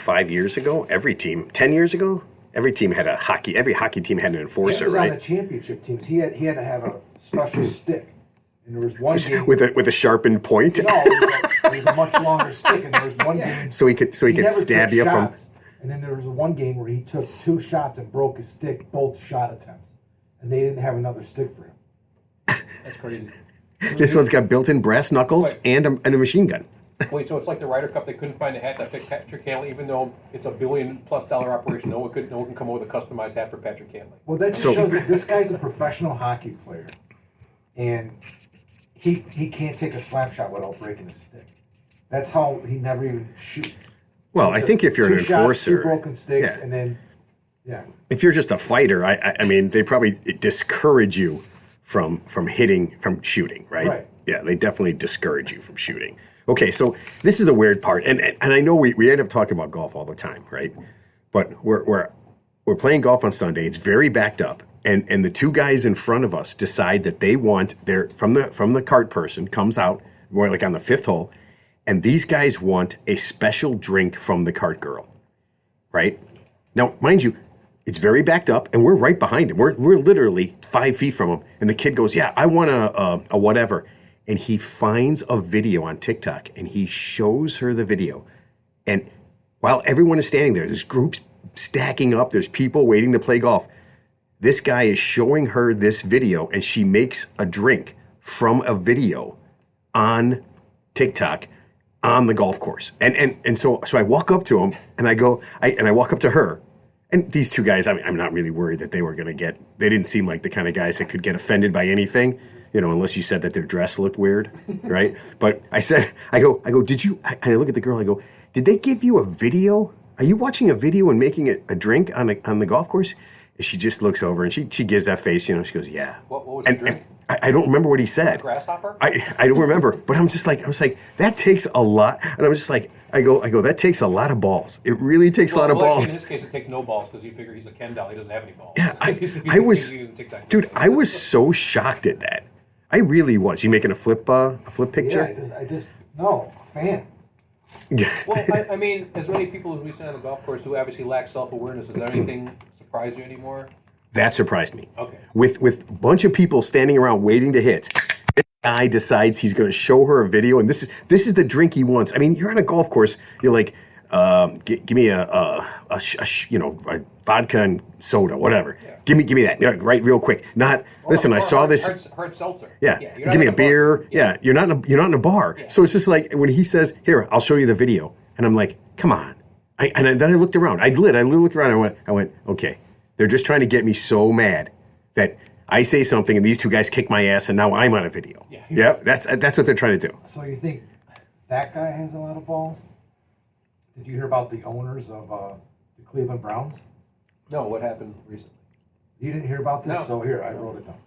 5 years ago, every team, 10 years ago, every hockey team had an enforcer, He was right? on the championship teams. He had to have a special stick. And there was one game With a sharpened point. No, it was a much longer stick, and there was one game so he could never stab took you shots. And then there was one game where he took 2 shots and broke his stick, both shot attempts, and they didn't have another stick for him. That's crazy. This one's got built-in brass knuckles and a machine gun. Wait, so it's like the Ryder Cup? They couldn't find a hat that fit Patrick Cantley, even though it's $1 billion+ operation. No one can come up with a customized hat for Patrick Cantley. Well, that just shows that this guy's a professional hockey player, and he can't take a slap shot without breaking his stick. That's how he never even shoots. Well, I think if you're an enforcer, 2 broken sticks, and then if you're just a fighter, I mean, they probably discourage you from shooting, right? Right. Yeah, they definitely discourage you from shooting. Okay, so this is the weird part, and I know we end up talking about golf all the time, right? But we're playing golf on Sunday. It's very backed up, and the 2 guys in front of us decide that they want from the cart person comes out more like on the 5th hole, and these guys want a special drink from the cart girl, right? Now, mind you, it's very backed up, and we're right behind him. We're literally 5 feet from him, and the kid goes, "Yeah, I want a whatever." And he finds a video on TikTok, and he shows her the video. And while everyone is standing there, there's groups stacking up, there's people waiting to play golf. This guy is showing her this video, and she makes a drink from a video on TikTok on the golf course. And so I walk up to him, and I walk up to her. And these 2 guys, I'm not really worried that they were going to they didn't seem like the kind of guys that could get offended by anything. Unless you said that their dress looked weird, right? But I go, did you, and I look at the girl, I go, did they give you a video? Are you watching a video and making it a drink on the golf course? And she just looks over and she gives that face, she goes, yeah. What was the drink? I don't remember what he said. Grasshopper? I don't remember, but I was like, that takes a lot. And I was just like, I go, that takes a lot of balls. It really takes a lot of balls. In this case, it takes no balls because you figure he's a Ken doll. He doesn't have any balls. Yeah, I was so shocked at that. I really was. You making a flip picture? Yeah, no, fan. Well, I mean, as many people as we see on the golf course who obviously lack self-awareness, does anything surprise you anymore? That surprised me. Okay. With a bunch of people standing around waiting to hit, this guy decides he's going to show her a video, and this is the drink he wants. I mean, you're on a golf course. You're like, give me a vodka and soda, whatever. Yeah. Give me that, right, real quick. Listen, I saw this. Hard seltzer. Yeah, give me a beer. Yeah, you're not in a bar. Yeah. So it's just like when he says, "Here, I'll show you the video," and I'm like, "Come on!" And then I looked around. I looked around. And I went, okay. They're just trying to get me so mad that I say something and these 2 guys kick my ass, and now I'm on a video. Yeah, that's what they're trying to do. So you think that guy has a lot of balls? Did you hear about the owners of the Cleveland Browns? No, what happened recently? You didn't hear about this? No. So here, I wrote it down.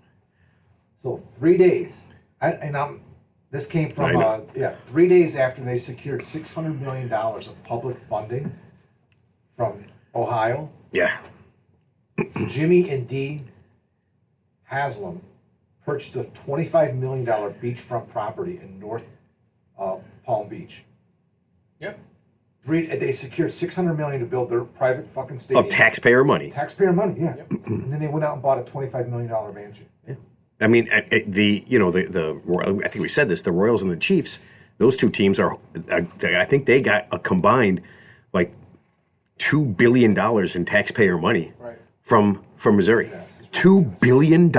So 3 days, this came from 3 days after they secured $600 million of public funding from Ohio. Yeah. Jimmy and Dee Haslam purchased a $25 million beachfront property in North Palm Beach. Yep. They secured $600 million to build their private fucking stadium Of taxpayer money. Taxpayer money, yeah. Yep. And then they went out and bought a $25 million mansion. Yeah. I mean, the I think we said this. The Royals and the Chiefs. Those 2 teams are. I think they got a combined like $2 billion in taxpayer money from Missouri. Yes. $2 billion,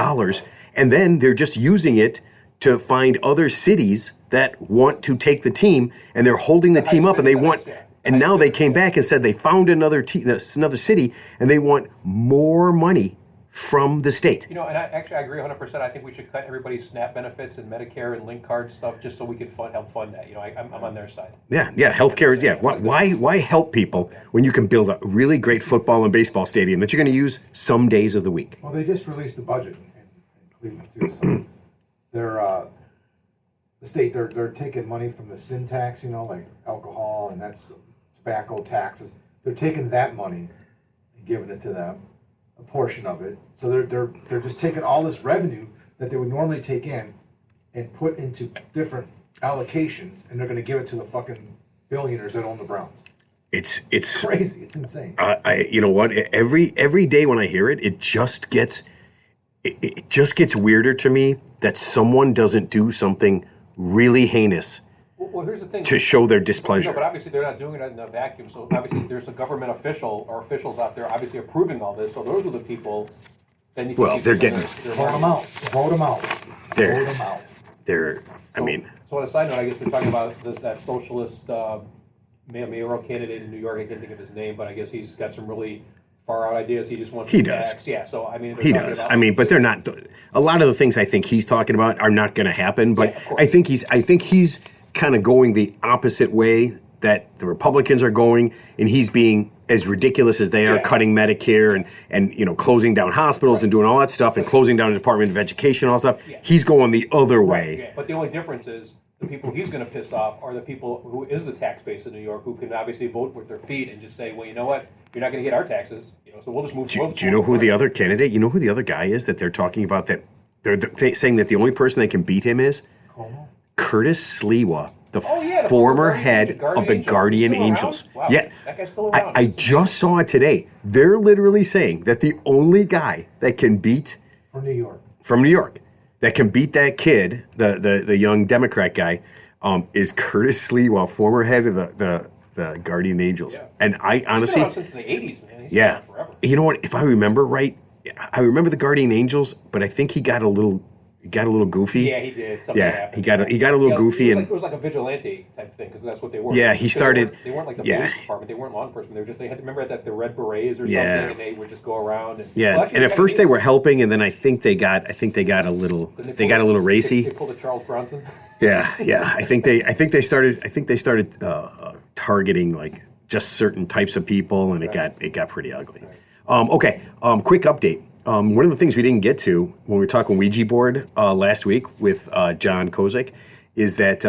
and then they're just using it to find other cities that want to take the team, and they're holding the team up, and they want. And now they came back and said they found another city, and they want more money from the state. And I agree 100%. I think we should cut everybody's SNAP benefits and Medicare and link card stuff just so we could help fund that. I'm on their side. Yeah, healthcare. Yeah, why help people when you can build a really great football and baseball stadium that you're going to use some days of the week? Well, they just released the budget in Cleveland too. So they're the state they're taking money from the sin tax, like alcohol and that's tobacco taxes. They're taking that money and giving it to them, a portion of it. So they're just taking all this revenue that they would normally take in and put into different allocations, and they're going to give it to the fucking billionaires that own the Browns. it's Crazy. It's insane. you know what? Every day when I hear it, it just gets weirder to me that someone doesn't do something really heinous Well, here's the thing. to show their displeasure. No, but obviously they're not doing it in a vacuum. So obviously there's a government official or officials out there obviously approving all this. So those are the people. Then you can Well, see they're some getting- of their Vote them out. Vote them out. They're- Vote them out. I mean, So on a side note, I guess they're talking about that socialist mayoral candidate in New York. I can't think of his name, but I guess he's got some really far out ideas. He just wants He to does. tax. Yeah. So I mean, he does. I mean, but they're not. A lot of the things I think he's talking about are not going to happen. But Yeah, of course. I think he's kind of going the opposite way that the Republicans are going, and he's being as ridiculous as they are, Yeah. cutting Medicare and closing down hospitals and doing all that stuff, and closing down the Department of Education, all that stuff. Yeah. He's going the other way. Yeah, but the only difference is the people he's going to piss off are the people who is the tax base in New York, who can obviously vote with their feet and just say, well, you know what, you're not going to get our taxes, so we'll just move. Do you know who the other candidate? You know who the other guy is that they're talking about? That they're saying that the only person that can beat him is Como? Curtis Sliwa, the the former Guardian- head of the Angel. Guardian He's still Angels. around? Wow, Yeah, that guy's still around. I just saw it today. They're literally saying that the only guy that can beat For New York. from New York that can beat that kid, the young Democrat guy, is Curtis Sliwa, former head of the Guardian Angels. Yeah. And I He's been honestly, around since the 80s, man. He's been yeah, around forever. you know what? If I remember right, I remember the Guardian Angels, but I think he got a little goofy. Yeah, he did. Something Yeah, happened. he got a little goofy, it was, and it was like a vigilante type thing because that's what they were. Yeah, he Because started- They weren't like the yeah. police department. They weren't law enforcement. They were just. They had remember that the red berets or Yeah. something, and they would just go around. And, yeah. Well, actually, And at they first kinda they were helping, and then I think they got a little did. they got a little They racy. pulled a Charles Bronson. Yeah. I think they started targeting like just certain types of people, and it got pretty ugly. Okay. Quick update. One of the things we didn't get to when we were talking Ouija board last week with John Kozik is that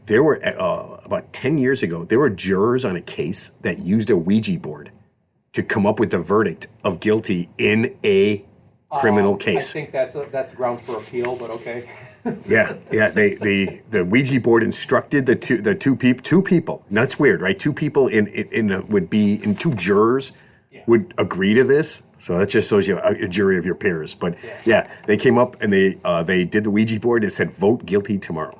there were about 10 years ago there were jurors on a case that used a Ouija board to come up with the verdict of guilty in a criminal case. I think that's grounds for appeal, but okay. Yeah. The Ouija board instructed the two people. That's weird, right? Two people in two jurors would agree to this. So that just shows you a jury of your peers. But yeah, they came up and they did the Ouija board and said vote guilty tomorrow.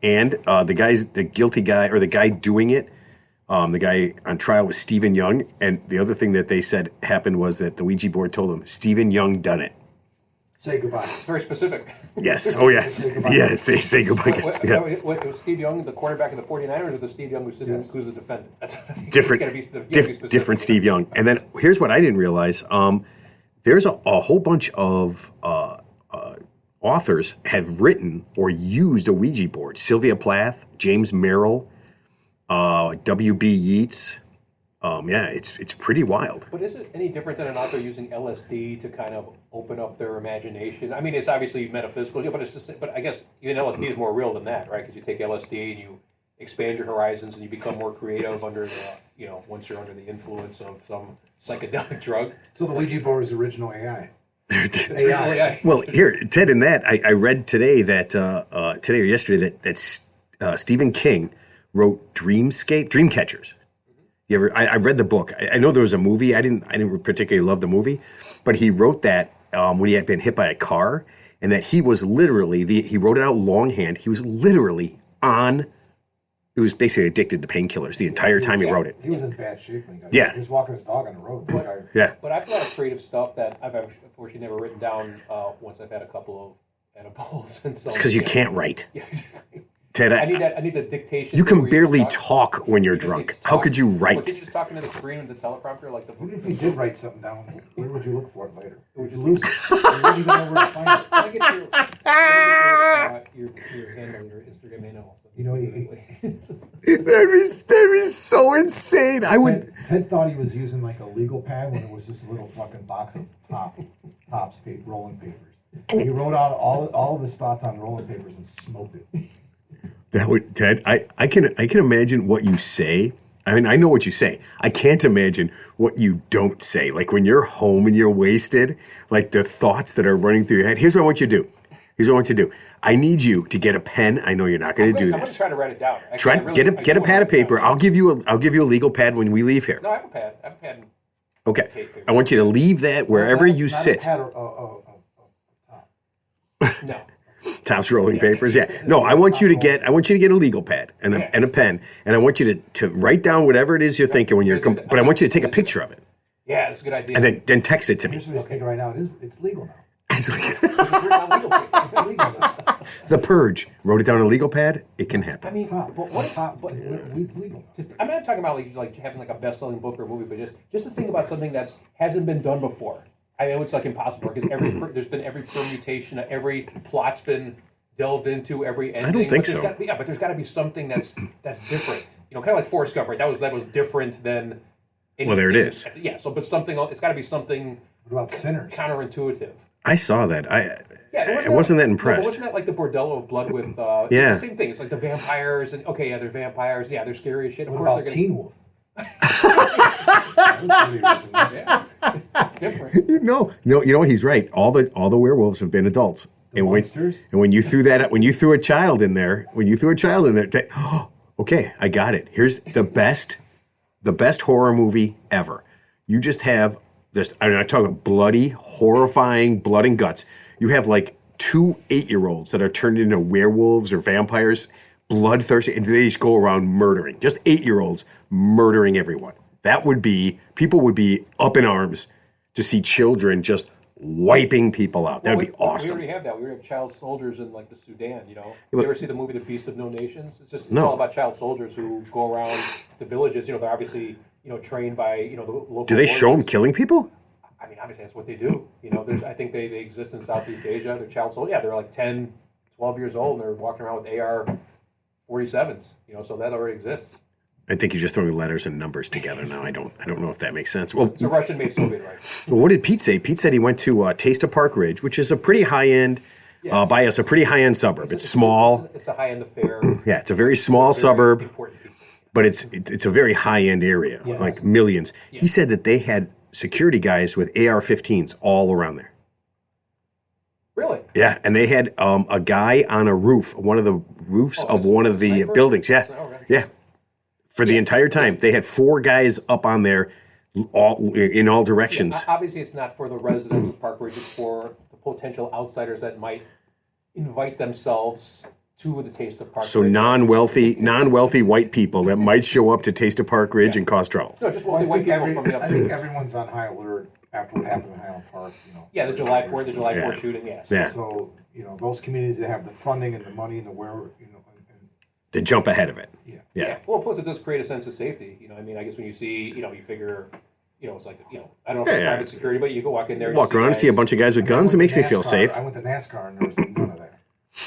And the guilty guy or the guy doing it, the guy on trial was Stephen Young. And the other thing that they said happened was that the Ouija board told him Stephen Young done it. Say goodbye. Very specific. Yes. Oh yeah. Say goodbye. Yeah. Say goodbye. Yeah. Was Steve Young the quarterback of the 49ers or the Steve Young who's the defendant? That's Different, you gotta be specific. different Steve Young. And then here's what I didn't realize: there's a whole bunch of authors have written or used a Ouija board. Sylvia Plath, James Merrill, W.B. Yeats. Yeah, it's pretty wild. But is it any different than an author using LSD to kind of open up their imagination? I mean, it's obviously metaphysical, but it's just. But I guess even LSD is more real than that, right? Because you take LSD and you expand your horizons and you become more creative under the, once you're under the influence of some psychedelic drug. So the Ouija board is original AI. Yeah. Well, here, Ted, in that I read today that today or yesterday that Stephen King wrote Dreamcatchers. You ever? I read the book. I know there was a movie. I didn't particularly love the movie, but he wrote that when he had been hit by a car, and that he was literally he wrote it out longhand. He was literally on. He was basically addicted to painkillers the entire time he wrote it. He was in bad shape when he got Yeah. He was walking his dog on the road. The guy- Yeah. But I've got a lot of creative stuff that I've unfortunately never written down once I've had a couple of edibles and so. It's because you can't write, Yeah, exactly. Ted. I need the dictation. You can where barely talk. talk when you're You just drunk. need to How talk. could you Well, write? could you just talk into the screen with the teleprompter like the? What if he did write something down? Where would you look for it later? Would you lose it? You wouldn't even know where to find it. Can I get your handle, your Instagram handle? You know, That is so insane. I would. Ted thought he was using like a legal pad when it was just a little fucking box of Topps paper, rolling papers. He wrote out all of his thoughts on rolling papers and smoked it. That would, Ted. I can imagine what you say. I mean, I know what you say. I can't imagine what you don't say. Like when you're home and you're wasted, like the thoughts that are running through your head. Here's what I want you to do. Here's what I want you to do. I need you to get a pen. I know you're not going to do I'm going to this. try to write it down. Actually, Try I really- get I a do get a wanna pad write of it down. paper. I'll give you a legal pad when we leave here. No, I have a pad. I have a pad. Okay. Paper. I want you to leave that wherever Not a- you not a sit. pad or- top. No. Tops rolling papers. Yeah. No, I want you to get a legal pad and Yeah. a pen, and I want you to write down whatever it is you're thinking when you're. But I want you to take a picture of it Yeah, that's a good idea. and then text it to me. Here's what I was thinking right now. It's legal now. It's written on legal paper. It's legal now. The Purge. Wrote it down on a legal pad. It can I happen. mean, Top, but what? top, But, weed's legal now. I'm not talking about like having like a best-selling book or movie, but just to think about something that's hasn't been done before. I know it's like impossible because there's been every permutation, every plot's been delved into, every ending. I don't think but there's so. Gotta be, yeah, but there's got to be something that's different. You know, kind of like Forrest Gump, right? That was different than. Well, there it is. Yeah. So, but something. It's got to be something What about Sinners? counterintuitive. I saw that. I Yeah, wasn't that No, impressed. but wasn't that like the Bordello of Blood with? Yeah. The same thing. It's like the vampires and okay, yeah, they're vampires. Yeah, they're scary as shit. Of What course about they're Teen Wolf? That was pretty original. Yeah, different. No, you know what? He's right. All the werewolves have been adults. monsters? When you threw a child in there, okay, I got it. Here's the best horror movie ever. You just have this. I'm not talking bloody, horrifying blood and guts. You have like 2 8-year-olds that are turned into werewolves or vampires, bloodthirsty, and they just go around murdering. Just 8-year-olds murdering everyone. People would be up in arms to see children just wiping people out. That'd be awesome. We already have that. We already have child soldiers in like the Sudan. You know, but- you ever see the movie The Beast of No Nations? It's No. all about child soldiers who go around the villages. You know, they're obviously trained by the local. Do they show them warriors. killing people? I mean, obviously that's what they do. You know, I think they exist in Southeast Asia. They're child soldiers. Yeah, they're like 10, 12 years old, and they're walking around with AR-47s. You know, so that already exists. I think you're just throwing letters and numbers together now. I don't know if that makes sense. Well, It's a Russian-made Soviet, right? what did Pete say? Pete said he went to Taste of Park Ridge, which is a pretty high-end, by us, a pretty high-end suburb. It's small. It's a high-end affair. Yeah, it's a very small Very suburb, important people. but it's a very high-end area, Yes. like millions. He said that they had security guys with AR-15s all around there. Really? Yeah, and they had a guy on a roof, one of the roofs of a one of the sniper? buildings. Yeah, Oh, right. yeah. For the entire time, they had 4 guys up on there, in all directions. Obviously, it's not for the residents of Park Ridge. It's for the potential outsiders that might invite themselves to the Taste of Park So Ridge. non-wealthy white people that might show up to Taste of Park Ridge and cause trouble. No, just Well, wealthy white people from the I think everyone's on high alert after what happened in Highland Park. Yeah, the July 4th Yeah. shooting, yes. Yeah, So those communities that have the funding and the money and the where and to jump ahead of it. yeah. Yeah. Well, plus it does create a sense of safety. I mean, I guess when you see, you figure, it's like, I don't know if it's Yeah. private security, but you go walk in there. Walk around and see a bunch of guys with guns. It makes me feel NASCAR, safe. I went to NASCAR and there was none of that.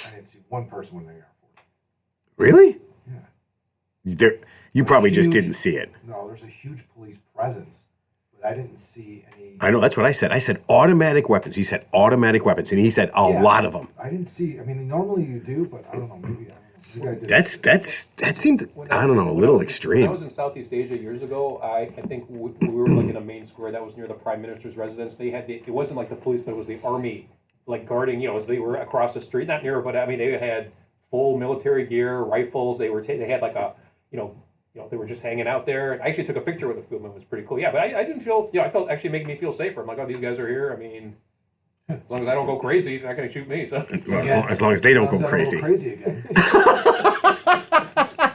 I didn't see one person with an AR-4. Really? Yeah. You probably just Huge- didn't see it. No, there's a huge police presence, but I didn't see any. I know, that's what I said. I said automatic weapons. He said automatic weapons, and he said a Yeah. lot of them. I didn't see. I mean, normally you do, but I don't know. Maybe I don't know. Maybe I did. That seemed, I don't know, a little When I extreme. was in Southeast Asia years ago, I think we were like in a main square that was near the Prime Minister's residence. They had it wasn't like the police, but it was the army, like guarding. As they were across the street, not near, but I mean they had full military gear, rifles. They had like a, they were just hanging out there. I actually took a picture with a few of them. It was pretty cool. Yeah, but I didn't feel, I felt actually making me feel safer. I'm like, oh, these guys are here. I mean, as long as I don't go crazy, they're not going to shoot me. So Well, as long as they don't go crazy. Crazy again.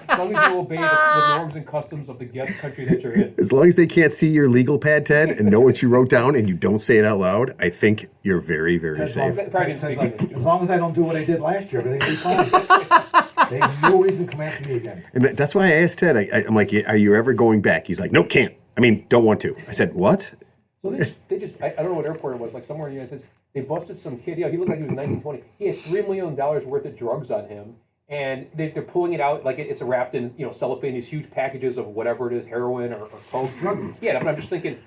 as long as you obey the norms and customs of the guest country that you're in. As long as they can't see your legal pad, Ted, and know what you wrote down and you don't say it out loud, I think you're very, very As long, safe. Probably didn't speak English. as long as I don't do what I did last year, everything's fine. They have no reason to come after me again. And that's why I asked Ted, I'm like, are you ever going back? He's like, nope, can't. I mean, don't want to. I said, what? So I don't know what airport it was, like somewhere in the United States, they busted some kid. Yeah, he looked like he was 19, 20. He had $3 million worth of drugs on him. And they're pulling it out like it's wrapped in cellophane, these huge packages of whatever it is, heroin or coke. Yeah, but I'm just thinking,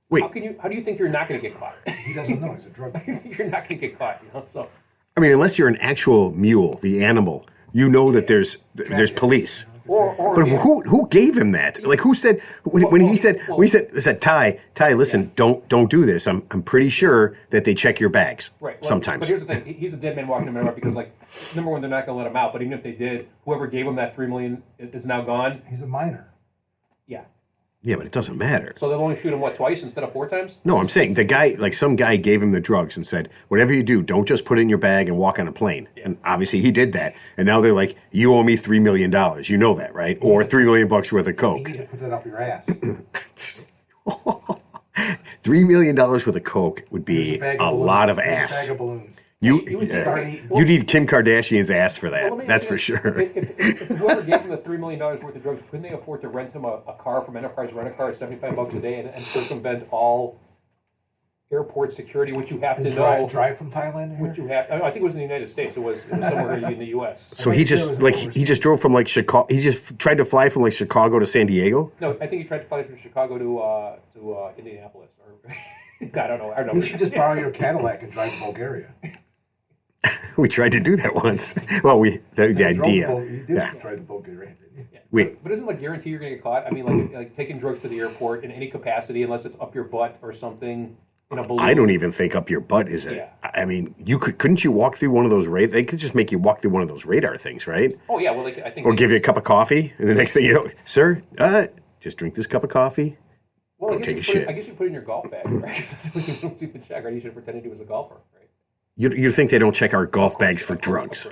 Wait. how do you think you're not going to get caught? He doesn't know he's a drug. You're not going to get caught, So I mean, unless you're an actual mule, the animal, you know that there's police. But who gave him that? Like who said when he said Ty, listen, don't do this. I'm pretty sure that they check your bags sometimes. But here's the thing: he's a dead man walking him out because, like, number one, they're not going to let him out. But even if they did, whoever gave him that $3 million is now gone. He's a minor. Yeah. Yeah, but it doesn't matter. So they'll only shoot him twice instead of 4 times? No, I'm saying the guy, like some guy gave him the drugs and said, whatever you do, don't just put it in your bag and walk on a plane. Yeah. And obviously he did that. And now they're like, you owe me $3 million. You know that, right? Or $3 million worth of coke. You need to put that up your ass. $3 million worth of coke would be a lot of ass. Bag of balloons. You need Kim Kardashian's ass for that. That's for sure. If whoever gave him the $3 million worth of drugs, couldn't they afford to rent him a car from Enterprise Rent-A-Car at $75 a day and circumvent all airport security, which you have to know? Drive from Thailand here? Which you have. I think it was in the United States. It was somewhere in the U.S. So he just drove from like Chicago. He just tried to fly from like Chicago to San Diego. No, I think he tried to fly from Chicago to Indianapolis. Or I don't know. You should just borrow your Cadillac and drive to Bulgaria. We tried to do that once. Well, the idea. You did try the Bulgaria, didn't you? Yeah. But isn't it like guarantee you're going to get caught? I mean, like taking drugs to the airport in any capacity, unless it's up your butt or something in a balloon. I don't even think up your butt is it. Yeah. I mean, couldn't you walk through one of those radar? They could just make you walk through one of those radar things, right? Oh yeah, well, I think. Or give you a cup of coffee, and the next thing you know, sir, just drink this cup of coffee. Well, go take a shit. I guess you put it in your golf bag, right? That's what you don't see the check, right? You should have pretended he was a golfer, right? You think they don't check our golf bags for drugs?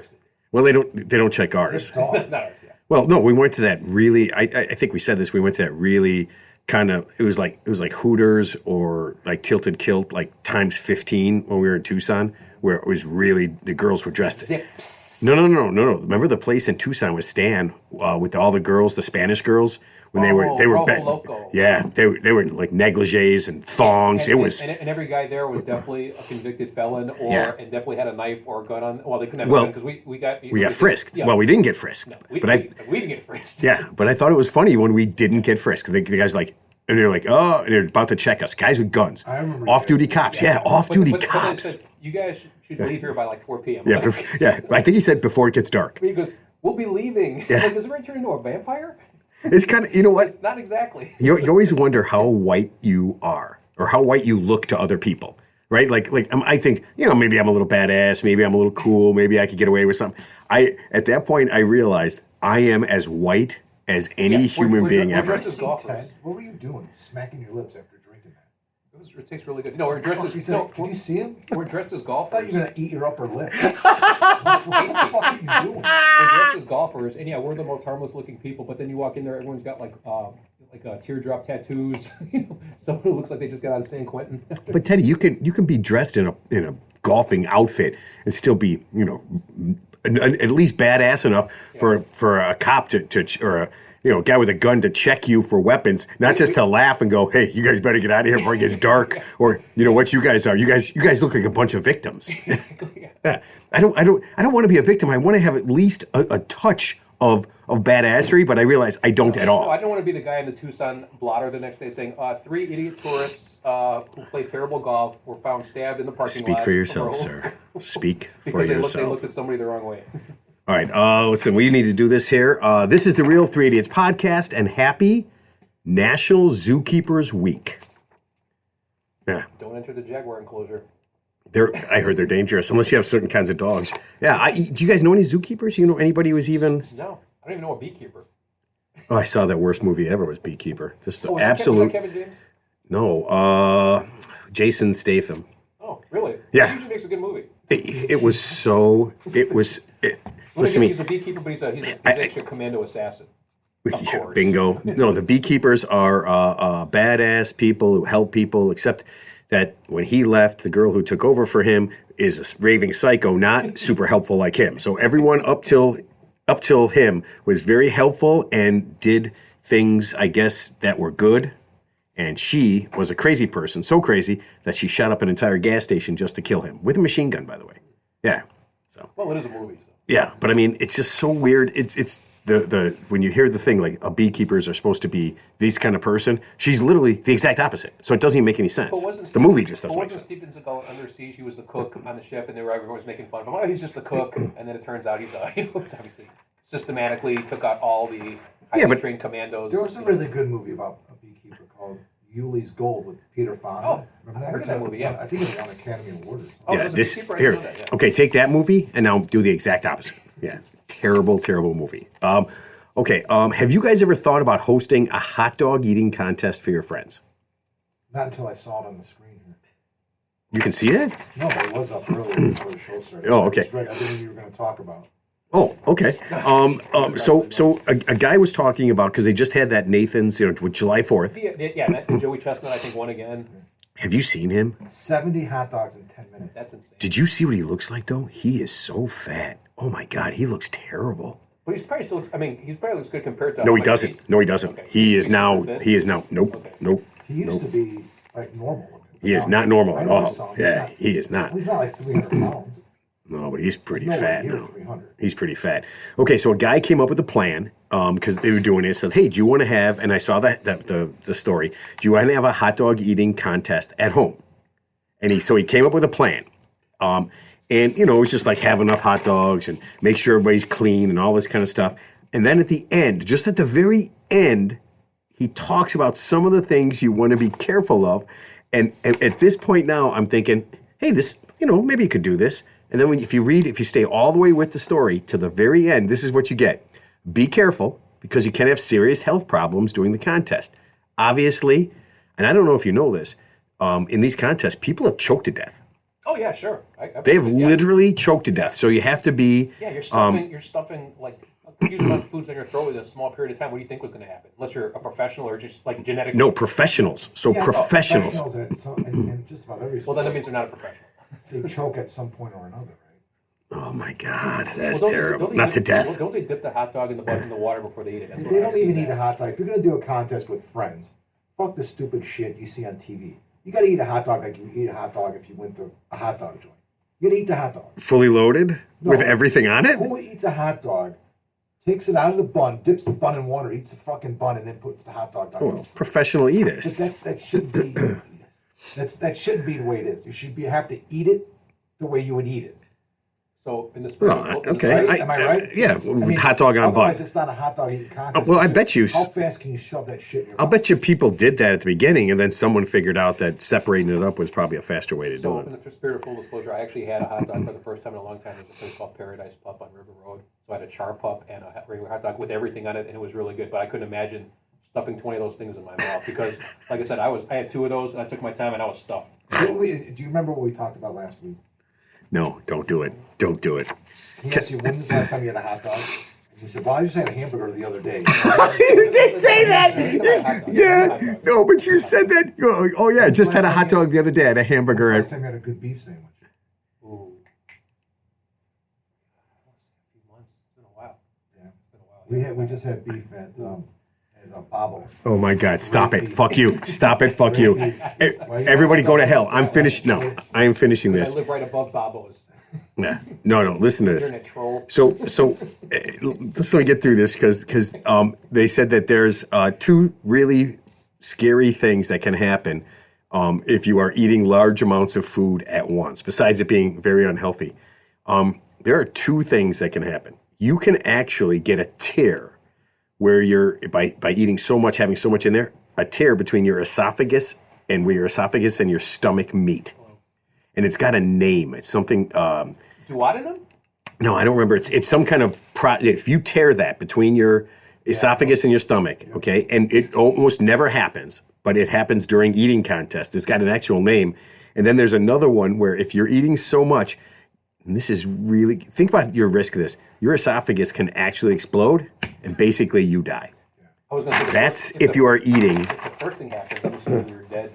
Well, they don't check ours. Not ours, yeah. Well, no, we went to that really. I think we said this. We went to that really kind of. It was like Hooters or like Tilted Kilt, like times 15 when we were in Tucson, where it was really the girls were dressed. Zips. No. Remember the place in Tucson with Stan with all the girls, the Spanish girls. When they were Loco. Yeah, they were in like negligees and thongs. And every guy there was definitely a convicted felon, and definitely had a knife or a gun on. Well, they couldn't have a gun because we got frisked. Yeah. Well, we didn't get frisked, we didn't get frisked. Yeah, but I thought it was funny when we didn't get frisked. The guys like, and they're like, oh, and they're about to check us. Guys with guns, I remember off-duty cops. Yeah, off-duty cops. Said, you guys should leave here by like 4 p.m. Yeah, I think he said before it gets dark. He goes, we'll be leaving. Yeah. Like, is it right turn into a vampire? It's kind of, you know what? Not exactly. You always wonder how white you are or how white you look to other people, right? Like I think, maybe I'm a little badass, maybe I'm a little cool, maybe I could get away with something. At that point, I realized I am as white as any human being ever. What were you doing? Smacking your lips after drinking that? It tastes really good. No, we're dressed as. Did you see him? We're dressed as golfers. I thought you were gonna eat your upper lip. What the fuck are you doing? We're dressed as golfers, and we're the most harmless looking people. But then you walk in there, everyone's got like teardrop tattoos. Someone who looks like they just got out of San Quentin. But Teddy, you can be dressed in a golfing outfit and still be at least badass enough for a cop or a guy with a gun to check you for weapons, not just to laugh and go, "Hey, you guys better get out of here before it gets dark," or what you guys are. You guys look like a bunch of victims. I don't want to be a victim. I want to have at least a touch of badassery, but I realize I don't at all. No, I don't want to be the guy in the Tucson blotter the next day saying 3 idiot tourists who play terrible golf were found stabbed in the parking lot. Speak for yourself, sir. Speak for yourself. Because they looked at somebody the wrong way. All right, listen, we need to do this here. This is the Real Three Idiots podcast, and happy National Zookeepers Week. Yeah. Don't enter the jaguar enclosure. I heard they're dangerous, unless you have certain kinds of dogs. Yeah, do you guys know any zookeepers? You know anybody who's even... No, I don't even know a beekeeper. Oh, I saw that worst movie ever was Beekeeper. Just the was absolute... that Kevin James? No, Jason Statham. Oh, really? Yeah. He usually makes a good movie. It was so... Listen to me. He's a beekeeper, but he's actually a commando assassin. Yeah, bingo. No, the beekeepers are badass people who help people, except that when he left, the girl who took over for him is a raving psycho, not super helpful like him. So everyone up till him was very helpful and did things, I guess, that were good. And she was a crazy person, so crazy that she shot up an entire gas station just to kill him with a machine gun, by the way. Yeah. So. Well, it is a movie. So. Yeah, but I mean, it's just so weird. It's the when you hear the thing like beekeepers are supposed to be this kind of person, she's literally the exact opposite. So it doesn't even make any sense. The movie just doesn't make sense. Steven Seagal Under Siege? He was the cook on the ship, and everyone was making fun of him. Oh, he's just the cook, and then it turns out he's obviously systematically took out all the Yeah, highly but- trained commandos. There was a really good movie about a beekeeper called Yuli's Gold with Peter Fonda. Oh, Remember I heard of that movie, yeah. I think it won an Academy Award or something. Oh, Yeah, there's a this beekeeper, I here. didn't know that, yeah. Okay, take that movie and now do the exact opposite. Yeah, terrible, terrible movie. Okay. Have you guys ever thought about hosting a hot dog eating contest for your friends? Not until I saw it on the screen here. You can see it. No, but it was up earlier before the show started. Oh, okay. I didn't know you were going to talk about. Oh, okay. So a guy was talking about because they just had that Nathan's, with July 4th. Yeah, that Joey Chestnut, I think, won again. Have you seen him? 70 hot dogs in 10 minutes. That's insane. Did you see what he looks like though? He is so fat. Oh my God, he looks terrible. But he's probably still looks, I mean, he probably looks good compared to. No, how he much doesn't. eats. No, he doesn't. Okay. He is He's now. super fit. He is now. Nope. Okay. Nope. He used to be like normal looking. He is not normal at all. Yeah, he is not. He's not like 300 pounds. No, but he's pretty Nowhere fat near now. 300. He's pretty fat. Okay, so a guy came up with a plan because they were doing it. Said, "Hey, do you want to have?" And I saw the story. Do you want to have a hot dog eating contest at home? And he came up with a plan. And it was just like have enough hot dogs and make sure everybody's clean and all this kind of stuff. And then at the end, just at the very end, he talks about some of the things you want to be careful of. And at this point now, I'm thinking, hey, this, maybe you could do this. And then if you stay all the way with the story to the very end, this is what you get. Be careful because you can have serious health problems during the contest. Obviously, and I don't know if you know this, in these contests, people have choked to death. Oh yeah, sure. They have literally choked to death. So you have to be. Yeah, you're stuffing like a huge amount of foods in your throat in a small period of time. What do you think was going to happen? Unless you're a professional or just like genetic. No, professionals. So professionals. And just about every Well, then that means they're not a professional. they choke at some point or another, right? Oh my God, that's Well, terrible. don't they Not to dip- death. Don't they dip the hot dog in the water before they eat it? That's what They I've don't seen even eat that. a hot dog. If you're going to do a contest with friends, fuck the stupid shit you see on TV. You got to eat a hot dog like you eat a hot dog if you went to a hot dog joint. You got to eat the hot dog. Fully loaded with No. everything on it. Who eats a hot dog, takes it out of the bun, dips the bun in water, eats the fucking bun, and then puts the hot dog down? Oh, professional But eatists. that shouldn't be. That shouldn't be the way it is. You should have to eat it the way you would eat it. So in the spirit Well, of okay. Right? Am I right? Yeah, with hot dog on otherwise bun. it's not a hot dog eating contest. Well, I It's bet you- How fast can you shove that shit in your I'll mouth? bet you people did that at the beginning, and then someone figured out that separating it up was probably a faster way to do So it. in the spirit of full disclosure, I actually had a hot dog for the first time in a long time. It was a place called Paradise Pup on River Road. So I had a char pup and a regular hot dog with everything on it, and it was really good. But I couldn't imagine stuffing 20 of those things in my mouth because, like I said, I had 2 of those, and I took my time, and I was stuffed. Do you remember what we talked about last week? No, don't do it. Don't do it. He asked you, when was the last time you had a hot dog? And you said, well, I just had a hamburger the other day. You did say that. Yeah. No, but you said that. Oh yeah, just had a hot dog the other day. I had a hamburger. Last time you had a good beef sandwich. Ooh. A few months. It's been a while. Yeah. It's been a while. We just had beef at Babo's. Oh my God! Stop it! Fuck you! Stop it! Fuck you! Everybody go to hell! I'm finished. No, I am finishing I this. live right above Babo's. Nah. No. Listen to this. Internet troll. So just let me get through this because they said that there's 2 really scary things that can happen if you are eating large amounts of food at once. Besides it being very unhealthy, there are 2 things that can happen. You can actually get a tear where you're by eating so much, having so much in there, a tear between your esophagus and where your esophagus and your stomach meet, and it's got a name. It's something. Duodenum? No, I don't remember. It's some kind of if you tear that between your esophagus and your stomach, okay, and it almost never happens, but it happens during eating contests. It's got an actual name, and then there's another one where if you're eating so much, and this is really think about your risk of this. Your esophagus can actually explode, and basically you die. I was going to say That's if you are eating. If the first thing happens, I'm assuming you're dead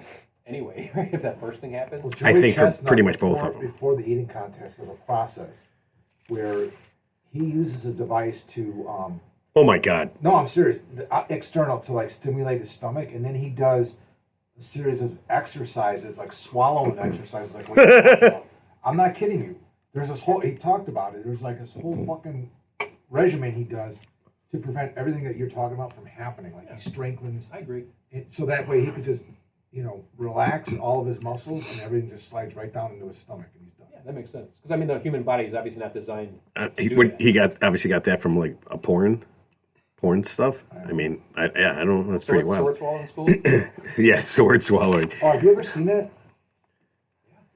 anyway, right? If that first thing happens. Well, I Joey think for Chestnut, pretty much both of them. Before the eating contest, there's a process where he uses a device to. Oh my God! No, I'm serious. External to like stimulate his stomach, and then he does a series of exercises, like swallowing exercises. Like what you're talking about. I'm not kidding you. There's this whole. He talked about it. There's like this whole fucking regimen he does to prevent everything that you're talking about from happening. Like he strengthens. I agree. So that way he could just, relax all of his muscles and everything just slides right down into his stomach and he's done. Yeah. that makes sense. Because I mean, the human body is obviously not designed to do that. He obviously got that from like a porn stuff. I mean, I don't know. That's pretty wild. Sword swallowing school? Yeah, sword swallowing. Oh, have you ever seen it?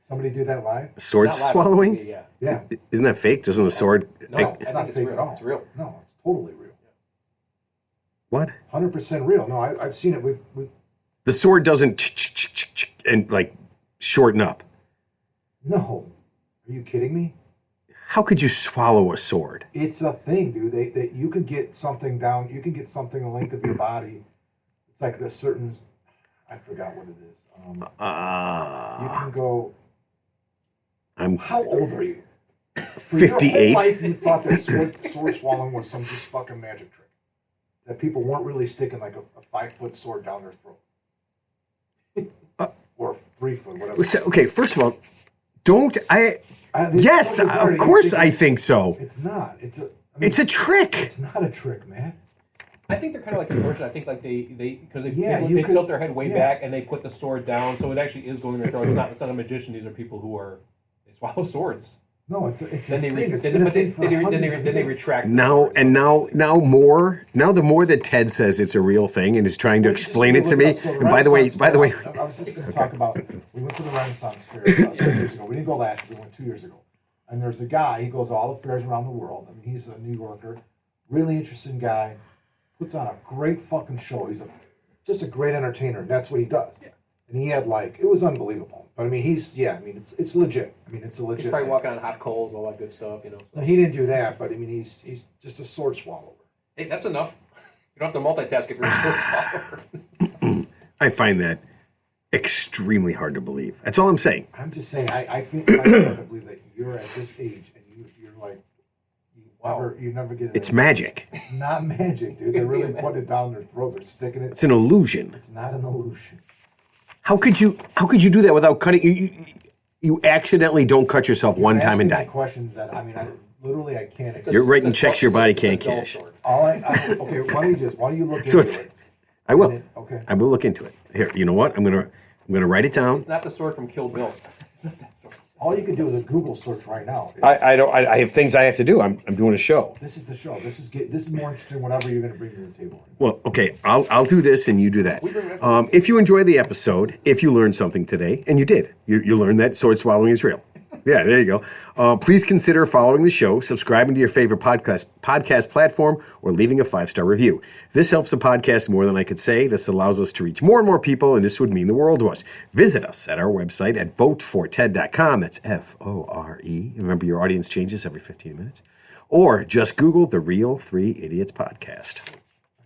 Somebody do that live? Sword Not live on swallowing? TV, yeah. Yeah. Isn't that fake? Doesn't the sword? No, It's I not think fake it's at real. all. It's real. No, it's totally real. What? 100% real. No, I've seen it. We've The sword doesn't and like shorten up. No. Are you kidding me? How could you swallow a sword? It's a thing, dude. They you can get something down. You can get something the length of your body. It's like the certain. I forgot what it is. You can go. I'm How old are you? For your 58. whole life, you thought that sword swallowing was some just fucking magic trick. That people weren't really sticking like a 5-foot sword down their throat. Or 3 foot, whatever. Okay, first of all, don't I? This Yes, is already- of course you I think so. It's not. It's a trick. It's not a trick, man. I think they're kind of like contortion. I think like they because Yeah, they you could- tilt their head way yeah. back and they put the sword down, so it actually is going in their throat. It's not a magician. These are people who they swallow swords. No, it's Then a they thing. re- It's then, been a but they, thing for then, they, then, hundreds they, of then they years. retract. the Now sword. and now the more that Ted says it's a real thing and is trying to explain it to me. And by the way, I was just going to talk about. We went to the Renaissance Fair 2 years ago. We didn't go last year. We went 2 years ago. And there's a guy. He goes to all the fairs around the world. I mean, he's a New Yorker, really interesting guy. Puts on a great fucking show. He's just a great entertainer. And that's what he does. Yeah. And he had it was unbelievable. But I mean, it's legit. I mean, it's a legit. He's probably thing. walking on hot coals, all that good stuff, No, So. he didn't do that. But I mean, he's just a sword swallower. Hey, that's enough. You don't have to multitask if you're a sword swallower. I find that extremely hard to believe. That's all I'm saying. I'm just saying, I think I can't believe that you're at this age and you're like, you never get it. It's magic. It's not magic, dude. They're really putting it down their throat. They're sticking it. It's an illusion. It's not an illusion. How could you do that without cutting? You accidentally don't cut yourself one time and Asking me die. questions that I mean, literally, I can't. You're writing checks your body It's a can't dull cash. sword. Okay. Why don't you look So into it's. it? I will. Okay. I will look into it. Here, you know what? I'm gonna write it down. It's not the sword from Kill Bill. It's not that sword. All you can do is a Google search right now. I have things I have to do. I'm doing a show. This is the show. This is more interesting. Whatever you're going to bring to the table. Well, okay, I'll do this and you do that. If you enjoyed the episode, if you learned something today, and you did, you learned that sword swallowing is real. Yeah, there you go. Please consider following the show, subscribing to your favorite podcast platform, or leaving a 5-star review. This helps the podcast more than I could say. This allows us to reach more and more people, and this would mean the world to us. Visit us at our website at voteforted.com. That's FORE. Remember, your audience changes every 15 minutes. Or just Google the Real 3 Idiots podcast.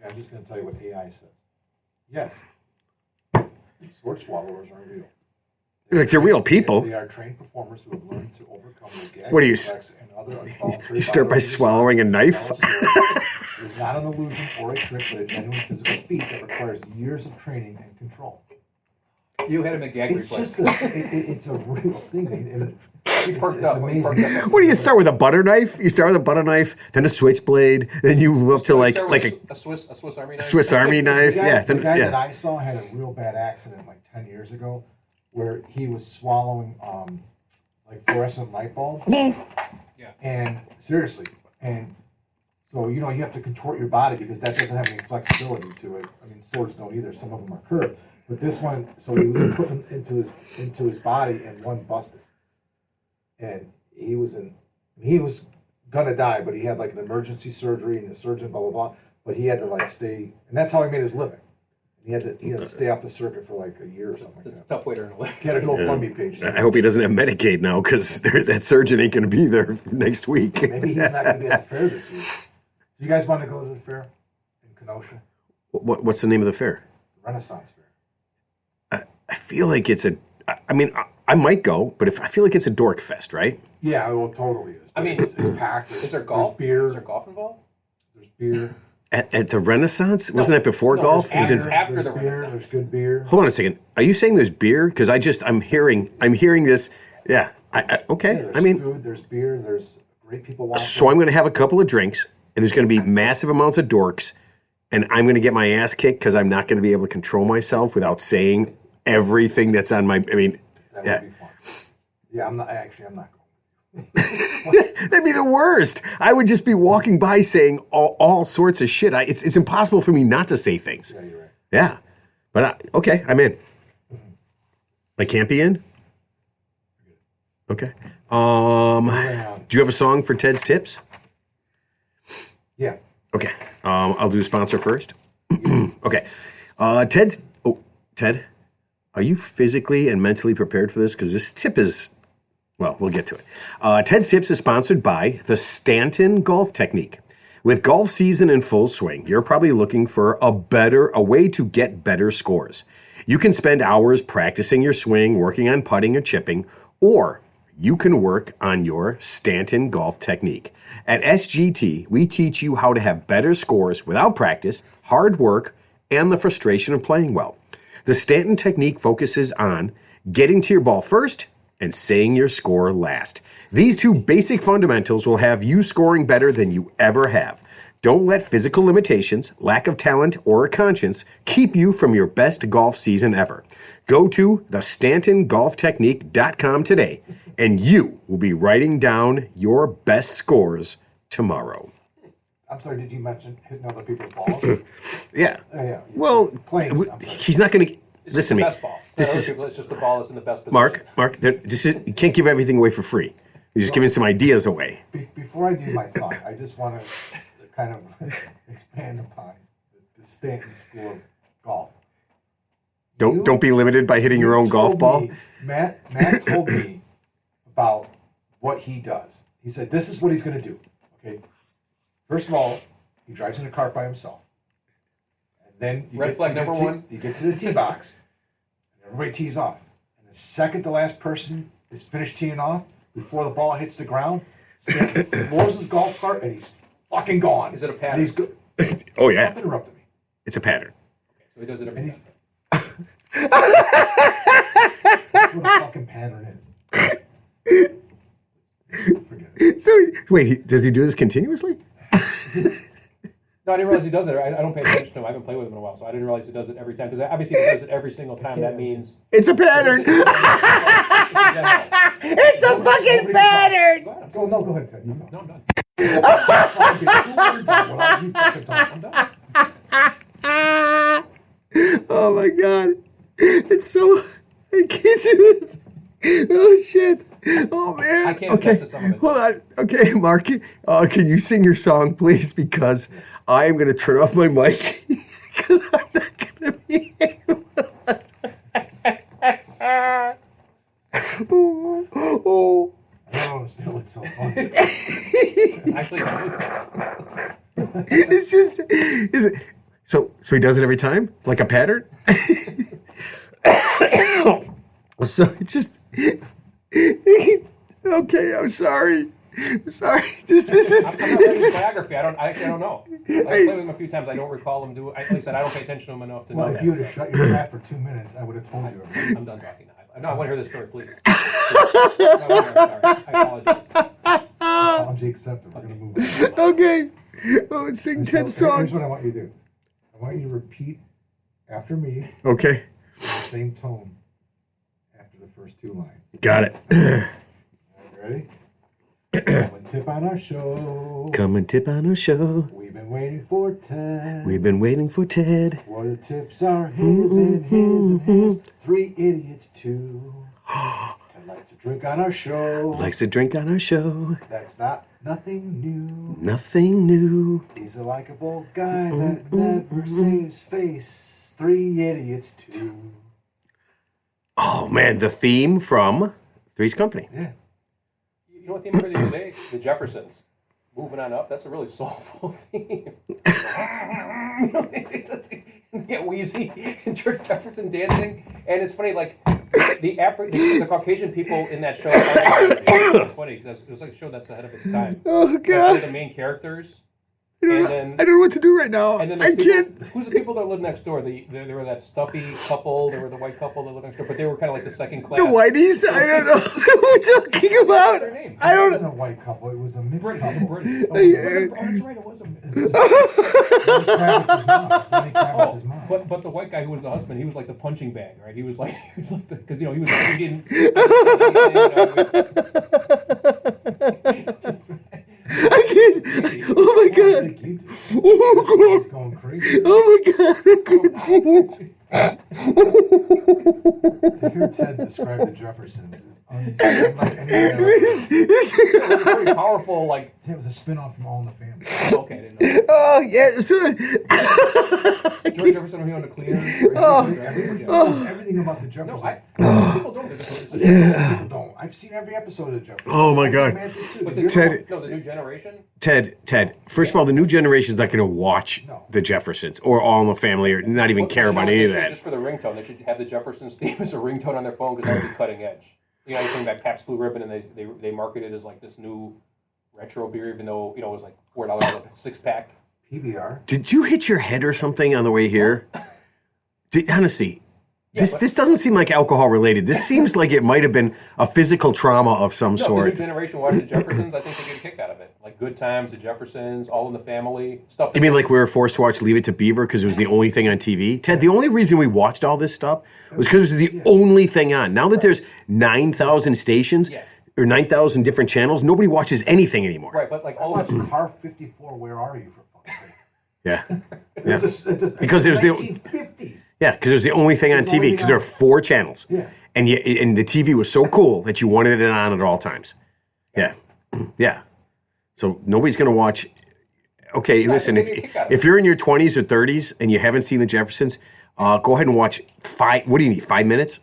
I'm just going to tell you what AI says. Yes, sword swallowers are real. Like they're real people. They are trained performers who have learned to overcome their gag What do you- reflex and other involuntary You start by bodily swallowing a knife? It is not an illusion or a trick, but a genuine physical feat that requires years of training and control. You had him at gag It's reflex. just it's a real thing. And He perked it's up. amazing. What do you start with, a butter knife? You start with a butter knife, then a switchblade, then you move up to like a Swiss Army knife. Swiss Army knife. The guy, Yeah, the guy that yeah. I saw had a real bad accident like 10 years ago where he was swallowing like fluorescent light bulbs. Yeah. And seriously, and so you have to contort your body because that doesn't have any flexibility to it. I mean, swords don't either. Some of them are curved, but this one. So he was putting into his body, and one busted, and he was gonna die, but he had like an emergency surgery, and the surgeon blah blah blah. But he had to stay, and that's how he made his living. He had to stay off the circuit for like a year or something like It's a that. tough way to earn a living. He had a GoFundMe page. I hope he doesn't have Medicaid now because that surgeon ain't going to be there next week. Maybe he's not going to be at the fair this year. Do you guys want to go to the fair in Kenosha? What's the name of the fair? Renaissance Fair. I feel like it's I mean, I might go, but I feel like it's a dork fest, right? Yeah, well, it totally is. I mean, it's packed. Is there golf? There's beer. Is there golf involved? There's beer. At the Renaissance? Wasn't that before No, golf? there's Is it? after There's the beer. Renaissance. There's good beer. Hold on a second. Are you saying there's beer? Because I'm hearing this. Yeah. Okay. Yeah, there's I mean, food. There's beer. There's great people watching. so I'm going to have a couple of drinks, and there's going to be massive amounts of dorks, and I'm going to get my ass kicked because I'm not going to be able to control myself without saying everything that's on my. I mean, That yeah. would be fun. Yeah, I'm not going. That'd be the worst. I would just be walking by saying all sorts of shit. It's impossible for me not to say things. Yeah, you're right. Yeah. But okay, I'm in. I can't be in? Okay. Do you have a song for Ted's Tips? Yeah. Okay. I'll do sponsor first. Okay. Ted, are you physically and mentally prepared for this? Because this tip is, well, we'll get to it. Ted's Tips is sponsored by the Stanton Golf Technique. With golf season in full swing, you're probably looking for a way to get better scores. You can spend hours practicing your swing, working on putting or chipping, or you can work on your Stanton Golf Technique. At SGT, we teach you how to have better scores without practice, hard work, and the frustration of playing well. The Stanton Technique focuses on getting to your ball first and saying your score last. These two basic fundamentals will have you scoring better than you ever have. Don't let physical limitations, lack of talent, or a conscience keep you from your best golf season ever. Go to thestantongolftechnique.com today, and you will be writing down your best scores tomorrow. I'm sorry, did you mention hitting other people's balls? Yeah. Yeah. Well, Playing. he's not going to... It's Listen to me. the best ball. It's just the ball that's in the best position. Mark, you can't give everything away for free. You're just giving some ideas away. Before I do my song, I just want to kind of expand upon the Stanton School of Golf. Don't be limited by hitting your own golf ball. Matt told me about what he does. He said, this is what he's going to do. Okay. First of all, he drives in a cart by himself. And then you get to the tee box, and everybody tees off. And the second to last person is finished teeing off, before the ball hits the ground, Stanton floors his golf cart, and he's fucking gone. Is it a pattern? Oh, yeah. Stop interrupting me. It's a pattern. So he does it every time. That's what a fucking pattern is. Forget it. So, wait, does he do this continuously? No, I didn't realize he does it. I don't pay attention to him. I haven't played with him in a while, so I didn't realize he does it every time. Because obviously, if he does it every single time, that means it's a pattern. It's a fucking pattern. Go ahead, Ted. You No, I'm done. I'm done. Oh my god, it's so I can't do it. Oh shit. Oh man. I can't attest to some of it. Hold on. Okay, Mark. Can you sing your song, please? Because I am going to turn off my mic because I'm not going to be able. Oh. I don't understand what's so funny. Actually, It's just. Is it? So he does it every time, like a pattern. So it's just. Okay, I'm sorry. This is. I'm not reading his biography. I don't know. I played with him a few times. I don't recall him doing. Like I said, I don't pay attention to him enough to know Well, if that. you would have shut your trap for 2 minutes, I would have told you. I'm done talking now. No, I want to hear this story, please. No, I'm sorry. I apologize. Apology accepted. We're going to move on. Okay. Oh, sing Ted's song. Here's what I want you to do. I want you to repeat after me Okay. in the same tone after the first two lines. Got it. You ready? Come and tip on our show. Come and tip on our show. We've been waiting for Ted. We've been waiting for Ted. Where the tips are his and his and his. Three idiots too. Ted likes to drink on our show. Likes to drink on our show. That's nothing new. Nothing new. He's a likable guy that never saves face. Three idiots too. Oh man, the theme from Three's Company. Yeah. You know what theme I heard the other day? The Jeffersons. Moving on up. That's a really soulful theme. It doesn't get wheezy and George Jefferson dancing, and it's funny. Like the Caucasian people in that show. It's funny because it was like a show that's ahead of its time. Oh god. The main characters. I don't know what to do right now. And then I can't. Who's the people that live next door? They were that stuffy couple. They were the white couple that lived next door, but they were kind of like the second class. The whiteys? I don't know what you're talking about. What's their name? I It don't wasn't a white couple. It was a mixed couple. British. Oh, that's right. It was a. Lenny Kravitz's mom. But the white guy who was the husband, he was like the punching bag, right? He was like because he was he didn't. god! think you do. He's going crazy. Oh my god! I can't see it. To hear Ted describe the Jeffersons is unlike anything else. It's pretty powerful, like, It was a spin-off from All in the Family. okay, I didn't know. Oh yes. George Jefferson, he owned a cleaner. Everybody knows everything about the Jeffersons. No, people don't. It's a People don't. I've seen every episode of Jeffersons. Oh my God. But the, Ted- no, the new generation. Ted. First of all, the new generation is not going to watch No. the Jeffersons or All in the Family or not even care about any of that. Just for the ringtone, they should have the Jeffersons theme as a ringtone on their phone because that would be cutting edge. You know, you think about Pabst Blue Ribbon, and they market it as like this new retro beer, even though it was like $4 a 6-pack. PBR. Did you hit your head or something on the way here? Honestly, this doesn't seem like alcohol related. This seems like it might have been a physical trauma of some No, sort. if the new generation watched the Jeffersons, I think they get a kick out of it. Like Good Times, the Jeffersons, All in the Family, stuff. You mean like we were forced to watch Leave It to Beaver because it was the only thing on TV? Ted, the only reason we watched all this stuff was because it was the only thing on. Now that there's 9,000 stations or 9,000 different channels, nobody watches anything anymore. Right, but like all I of watched Car 54, Where Are You, for fuck's sake? Yeah. Because it was the 1950s. Yeah, because it was the only thing on TV because there are 4 channels. Yeah. And the TV was so cool that you wanted it on at all times. Yeah. Yeah. So nobody's going to watch. Okay, listen, if you're in your 20s or 30s and you haven't seen the Jeffersons, go ahead and watch 5. What do you need? 5 minutes?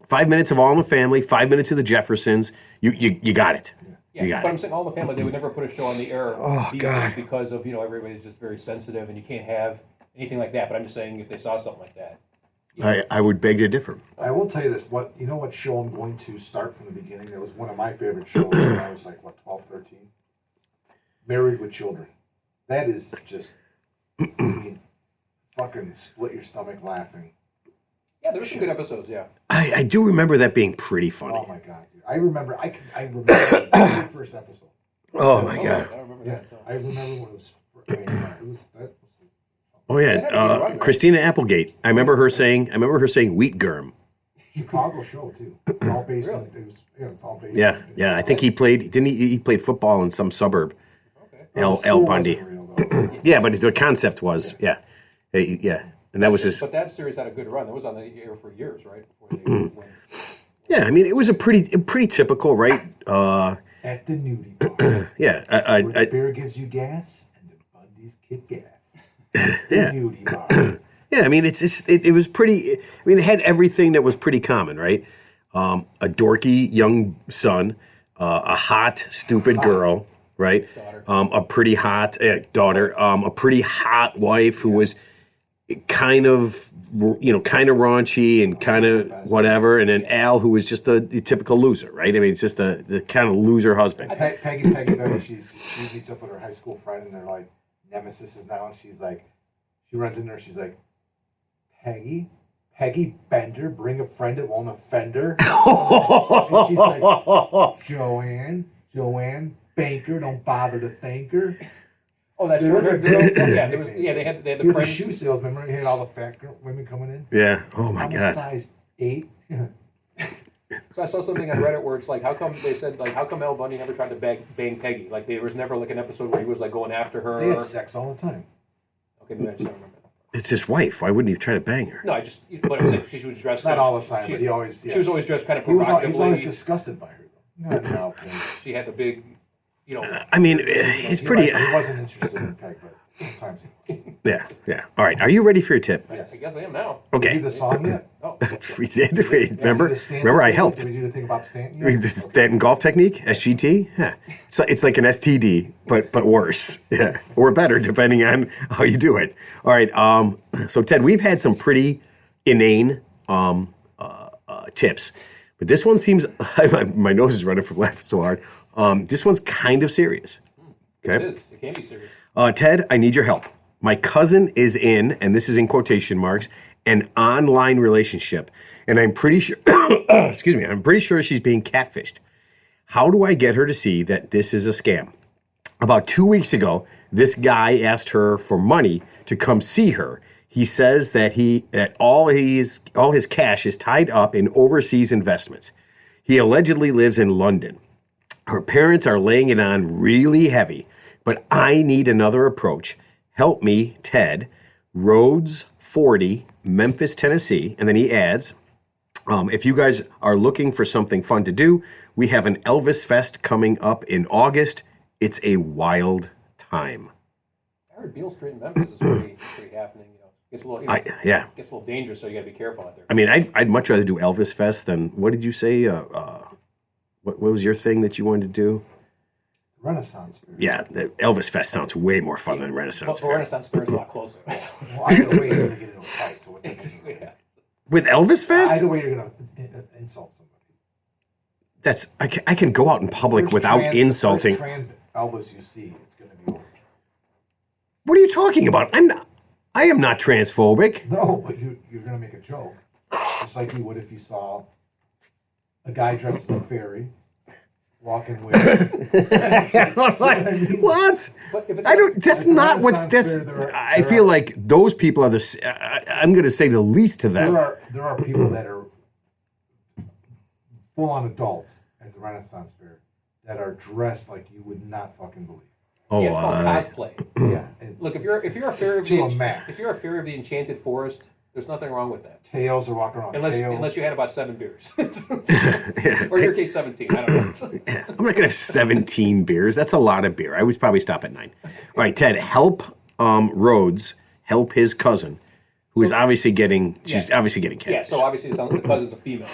5 minutes of All in the Family, 5 minutes of the Jeffersons. You got it. Yeah, You got but it. I'm saying All in the Family, they would never put a show on the air these days because of, everybody's just very sensitive and you can't have anything like that. But I'm just saying if they saw something like that. I would beg to differ. I will tell you this. What show I'm going to start from the beginning? That was one of my favorite shows when I was like, 12, 13? Married with Children. That is just, fucking split your stomach laughing. Yeah, there were some good episodes, yeah. I do remember that being pretty funny. Oh my God, dude. I remember the very first episode. Oh my God. I remember Yeah, that. So. I remember when it was. That was Oh yeah, Christina Applegate. I remember her saying wheat germ. Chicago show too. All based on it was. Yeah, it's all based. Yeah, yeah. I think he played. Didn't he? He played football in some suburb. Okay. El Bundy. Real, though. Yeah, but the concept was and that was his. But that series had a good run. It was on the air for years, right? Before they went. Yeah, I mean, it was a pretty typical, right? At the nudie bar. Yeah, Where the beer gives you gas and the Bundys kick gas. The nudie bar. yeah. I mean, it was pretty. I mean, it had everything that was pretty common, right? A dorky young son, a hot, stupid girl, right? Daughter. A pretty hot daughter, a pretty hot wife who was kind of raunchy and kind of whatever, and then Al, who was just the typical loser, right? I mean, it's just the kind of loser husband. Peggy Bennett, she meets up with her high school friend, and they're like nemesis now, and she's like, she runs in there, she's like, Peggy Bender, bring a friend that won't offend her. And she's like, Joanne, banker, don't bother to thank her. Oh, that's true. Yeah, they had the He was a friends. shoe salesman. Remember, he had all the fat women coming in. Yeah. Oh my I'm a God. size 8. So I saw something on Reddit where it's like, how come Al Bundy never tried to bang Peggy? Like there was never like an episode where he was like going after her. They had sex all the time. Okay, maybe I just don't remember. It's his wife. Why wouldn't he try to bang her? No, but it was like she was dressed. Not all the time, but he always. Yeah. She was always dressed kind of He was provocatively. always disgusted by her, though. No. She had the big, I mean, it's pretty. He wasn't interested in Peg, but sometimes he was. Yeah. All right. Are you ready for your tip? Yes. I guess I am now. Did we Okay. do the song yet? Oh, We did. Remember? Did the Stanton Remember, I thing? helped. Did we do the thing about Stanton yet? The Stanton golf technique, SGT. Yeah, so it's like an STD, but worse. Yeah, or better depending on how you do it. All right. So Ted, we've had some pretty inane tips, but this one seems. My nose is running from laughing so hard. This one's kind of serious. Okay. it is. It can be serious. Ted, I need your help. My cousin is in, and this is in quotation marks, an online relationship, and I'm pretty sure. Excuse me. I'm pretty sure she's being catfished. How do I get her to see that this is a scam? About 2 weeks ago, this guy asked her for money to come see her. He says that all his cash is tied up in overseas investments. He allegedly lives in London. Her parents are laying it on really heavy. but I need another approach. Help me, Ted. Rhodes 40, Memphis, Tennessee. And then he adds, if you guys are looking for something fun to do, we have an Elvis Fest coming up in August. It's a wild time. I heard Beale Street in Memphis is pretty happening. Gets a little, gets a little dangerous, so you got to be careful out there. I mean, I'd much rather do Elvis Fest than, what did you say? What was your thing that you wanted to do? Renaissance Fair. Yeah, the Elvis Fest sounds way more fun than Renaissance Fair. Renaissance Fair is a lot closer. Well, either way, you're going to get into a fight, so what difference does it make? With Elvis Fest? Either way, you're going to insult somebody. I can go out in public without insulting. The trans Elvis you see, it's going to be over. What are you talking about? I am not transphobic. No, but you're going to make a joke. Just like you would if you saw a guy dressed as a fairy walking with. What? I don't. That's not what's. That's. I feel like those people are the. I'm going to say the least to them. There are people that are full-on adults at the Renaissance Fair that are dressed like you would not fucking believe. Yeah, it's called cosplay. Yeah. Look, if you're a fairy of the Enchanted Forest, there's nothing wrong with that. Tails are walking around. Unless you had about 7 beers, or in your case 17. I don't know. I'm not gonna have 17 beers. That's a lot of beer. I would probably stop at 9. All right, Ted, help Rhodes help his cousin, who is obviously getting. She's obviously getting catfished. Yeah, so obviously the cousin's a female.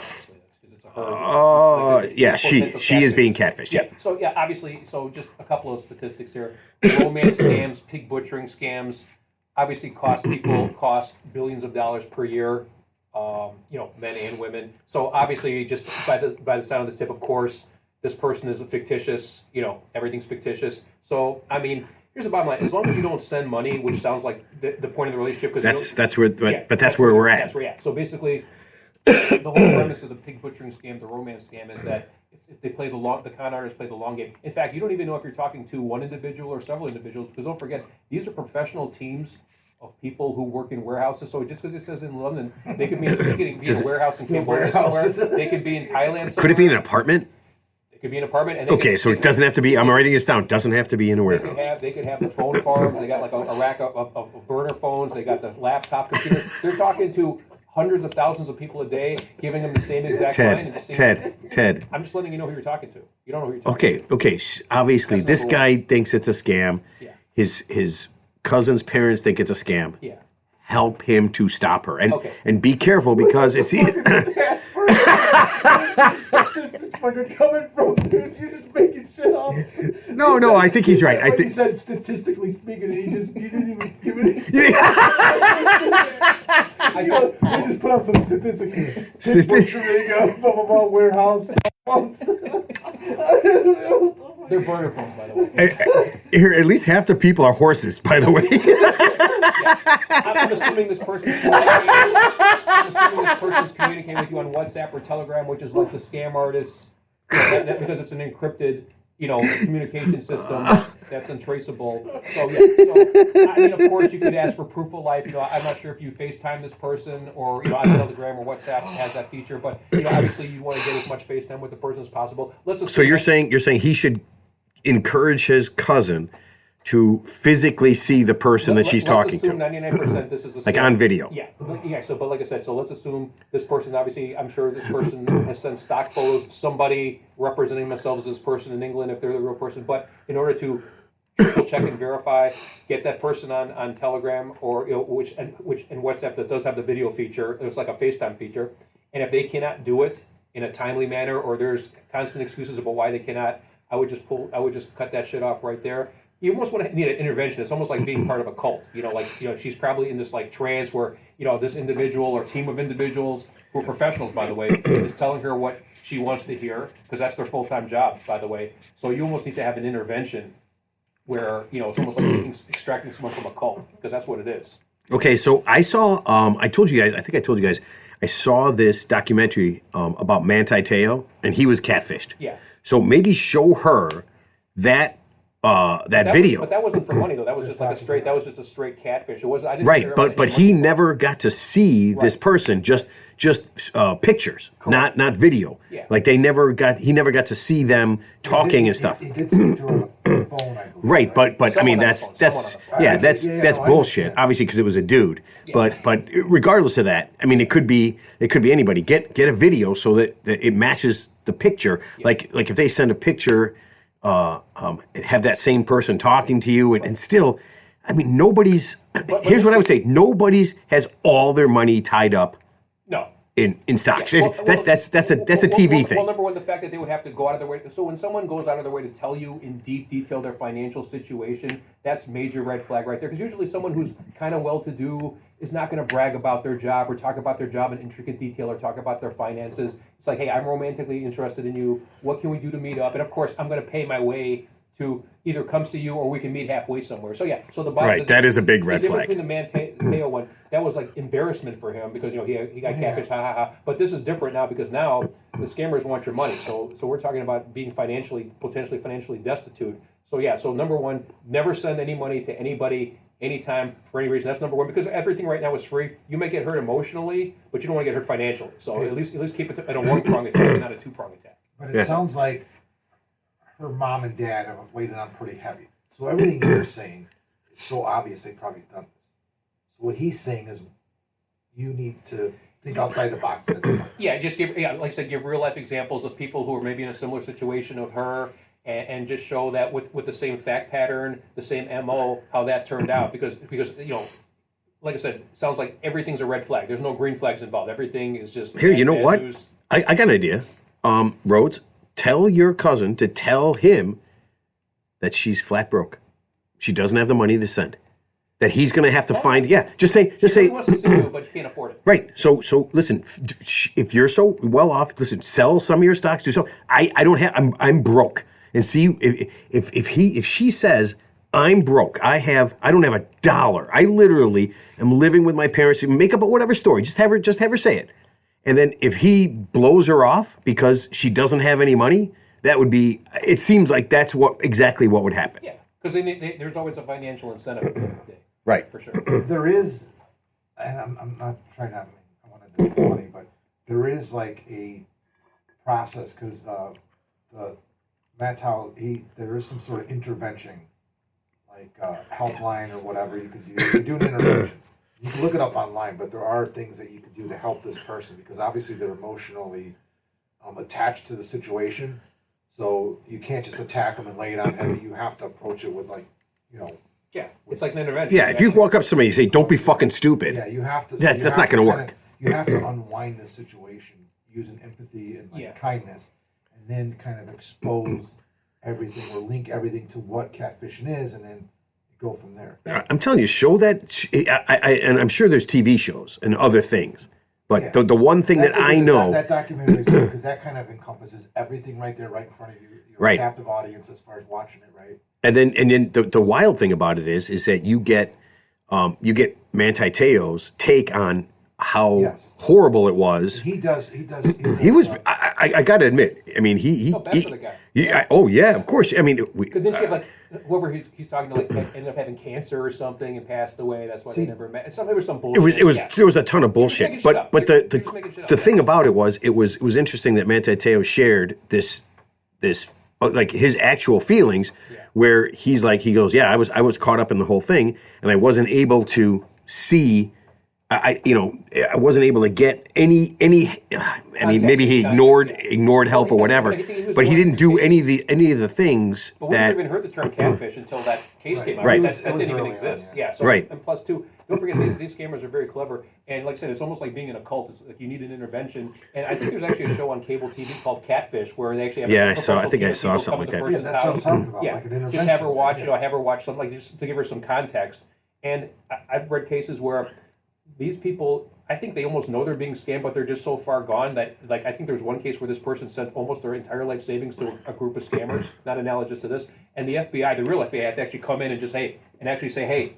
Because it's a her. Oh, yeah, she is being catfished. Yeah. So obviously, just a couple of statistics here: romance scams, pig butchering scams. Obviously, cost billions of dollars per year, men and women. So obviously, just by the sound of this tip, of course, this person is a fictitious. Everything's fictitious. So I mean, here's the bottom line: as long as you don't send money, which sounds like the point of the relationship, because that's where we're at. That's where we're at. So basically, the whole premise of the pig butchering scam, the romance scam, is that if they play the con artists play the long game. In fact, you don't even know if you're talking to one individual or several individuals, because don't forget, these are professional teams of people who work in warehouses. So just because it says in London, they could be in a warehouse in Cambodia somewhere. They could be in Thailand somewhere. Could it be an apartment? It could be an apartment. And so it doesn't have to be, I'm writing this down, doesn't have to be in a warehouse. They could have the phone farms. They got like a rack of burner phones. They got the laptop computers. They're talking to hundreds of thousands of people a day, giving them the same exact line. And Ted. I'm just letting you know who you're talking to. You don't know who you're talking to. Okay. Obviously, this guy thinks it's a scam. Yeah. His cousin's parents think it's a scam. Yeah. Help him to stop her. And be careful because it's... Fucking coming from, dude, you're just making shit up. No, I think he's right. I think he said statistically speaking, he didn't even give it. He just put out some statistics here. Blah blah blah warehouse. They're burner phones, by the way. Here, at least half the people are horses, by the way. I'm assuming this person's communicating with you on WhatsApp or Telegram, which is like the scam artists, because it's an encrypted, communication system that's untraceable. So I mean, of course, you could ask for proof of life. I'm not sure if you FaceTime this person or on Telegram or WhatsApp has that feature, but obviously you want to get as much FaceTime with the person as possible. So you're saying he should encourage his cousin to physically see the person that she's talking to. 99% this is a like on video. Yeah. So, but like I said, so let's assume this person. Obviously, I'm sure this person has sent stock photos. Somebody representing themselves as this person in England, if they're the real person. But in order to triple check and verify, get that person on Telegram or which in WhatsApp that does have the video feature. It's like a FaceTime feature. And if they cannot do it in a timely manner, or there's constant excuses about why they cannot, I would just cut that shit off right there. You almost need an intervention. It's almost like being part of a cult. She's probably in this like trance where, this individual or team of individuals who are professionals, by the way, is telling her what she wants to hear, because that's their full-time job, by the way. So you almost need to have an intervention where, it's almost like extracting someone from a cult, because that's what it is. Okay, so I saw, I told you guys, I saw this documentary about Manti Te'o, and he was catfished. Yeah. So maybe show her that that video. But that wasn't for money though. That was just like a straight. That was just a straight catfish. It was. I didn't. Right, but he never got to see this person. Just pictures, not video. Yeah. Like he never got to see them talking and stuff. He did speak to her on the phone, I believe, Right, but I mean that's no, I bullshit. understand. Obviously, because it was a dude. But regardless of that, I mean it could be anybody. Get a video so that it matches the picture. Like if they send a picture, have that same person talking to you, and still, I mean nobody's. Here's what I would say: nobody's has all their money tied up. No. In stocks. Yeah. That's a TV thing. Well, number one, the fact that they would have to go out of their way. So when someone goes out of their way to tell you in deep detail their financial situation, that's major red flag right there. Because usually someone who's kind of well-to-do is not going to brag about their job or talk about their job in intricate detail or talk about their finances. It's like, hey, I'm romantically interested in you. What can we do to meet up? And of course, I'm going to pay my way to either come see you or we can meet halfway somewhere. So yeah, so that is a big red flag. Between the Mateo one, that was like embarrassment for him because he got catfish, ha ha ha. But this is different now because now the scammers want your money. So we're talking about being potentially financially destitute. So yeah, so number one, never send any money to anybody anytime for any reason. That's number one because everything right now is free. You may get hurt emotionally, but you don't want to get hurt financially. So at least keep it at a one-prong attack, not a two-prong attack. But it sounds like her mom and dad have laid it on pretty heavy. So everything you're saying is so obvious they've probably done this. So what he's saying is you need to think outside the box. Yeah, just like I said, give real life examples of people who are maybe in a similar situation of her and just show that with the same fact pattern, the same MO, how that turned out. Because like I said, sounds like everything's a red flag. There's no green flags involved. Everything is just here. You know what? News. I got an idea. Rhodes, tell your cousin to tell him that she's flat broke. She doesn't have the money to send. That he's going to have to find. Yeah, just say. He wants to sue you, but you can't afford it. Right. So listen. If you're so well off, listen. Sell some of your stocks. Do so. I don't have. I'm broke. And see if she says I'm broke. I don't have $1. I literally am living with my parents. Make up whatever story. Just have her say it. And then if he blows her off because she doesn't have any money, that would be. It seems like that's exactly what would happen. Yeah, because there's always a financial incentive at the end of the day. Right. For sure. There is, and I'm not trying to. I want to be funny, but there is like a process because the Mattel there is some sort of intervention, like helpline or whatever you could do. You can do an intervention. You can look it up online, but there are things that you can do to help this person because obviously they're emotionally attached to the situation. So you can't just attack them and lay it on heavy. You have to approach it with Yeah, it's like an intervention. Yeah, if you walk up to somebody and say, "Don't be fucking stupid," yeah, you have to. That's not going to work. You have to unwind the situation using empathy and kindness, and then kind of expose everything or link everything to what catfishing is, and then go from there. I'm telling you, show that, and I'm sure there's TV shows and other things, but the one thing that I know that documentary is good because that kind of encompasses everything right there, right in front of you. You're a captive audience as far as watching it, right? And then the wild thing about it is that you get Manti Te'o's take on how horrible it was. He does. He was. I got to admit. I mean, he. Oh, bad for the guy. Yeah, of course. I mean, because then she had whoever he's talking to ended up having cancer or something and passed away. That's why they never met. There was some bullshit. There was a ton of bullshit. But the thing about it was interesting that Manti Te'o shared this like his actual feelings, where he goes, I was caught up in the whole thing, and I wasn't able to see. I wasn't able to get any. I mean, maybe he ignored help or whatever, but he didn't do any of the things but we never even heard the term catfish until that case came out. Right. That didn't even exist. Yeah. So, and plus two, don't forget these scammers are very clever. And like I said, it's almost like being in a cult. It's like you need an intervention. And I think there's actually a show on cable TV called Catfish where they actually have I think I saw something like that. Yeah, that's what I'm talking about. Like an intervention. Just have her watch. Have her watch something just to give her some context. And I've read cases where these people, I think they almost know they're being scammed, but they're just so far gone that, like, I think there was one case where this person sent almost their entire life savings to a group of scammers, not analogous to this, and the FBI, the real FBI, had to actually come in and just say, hey,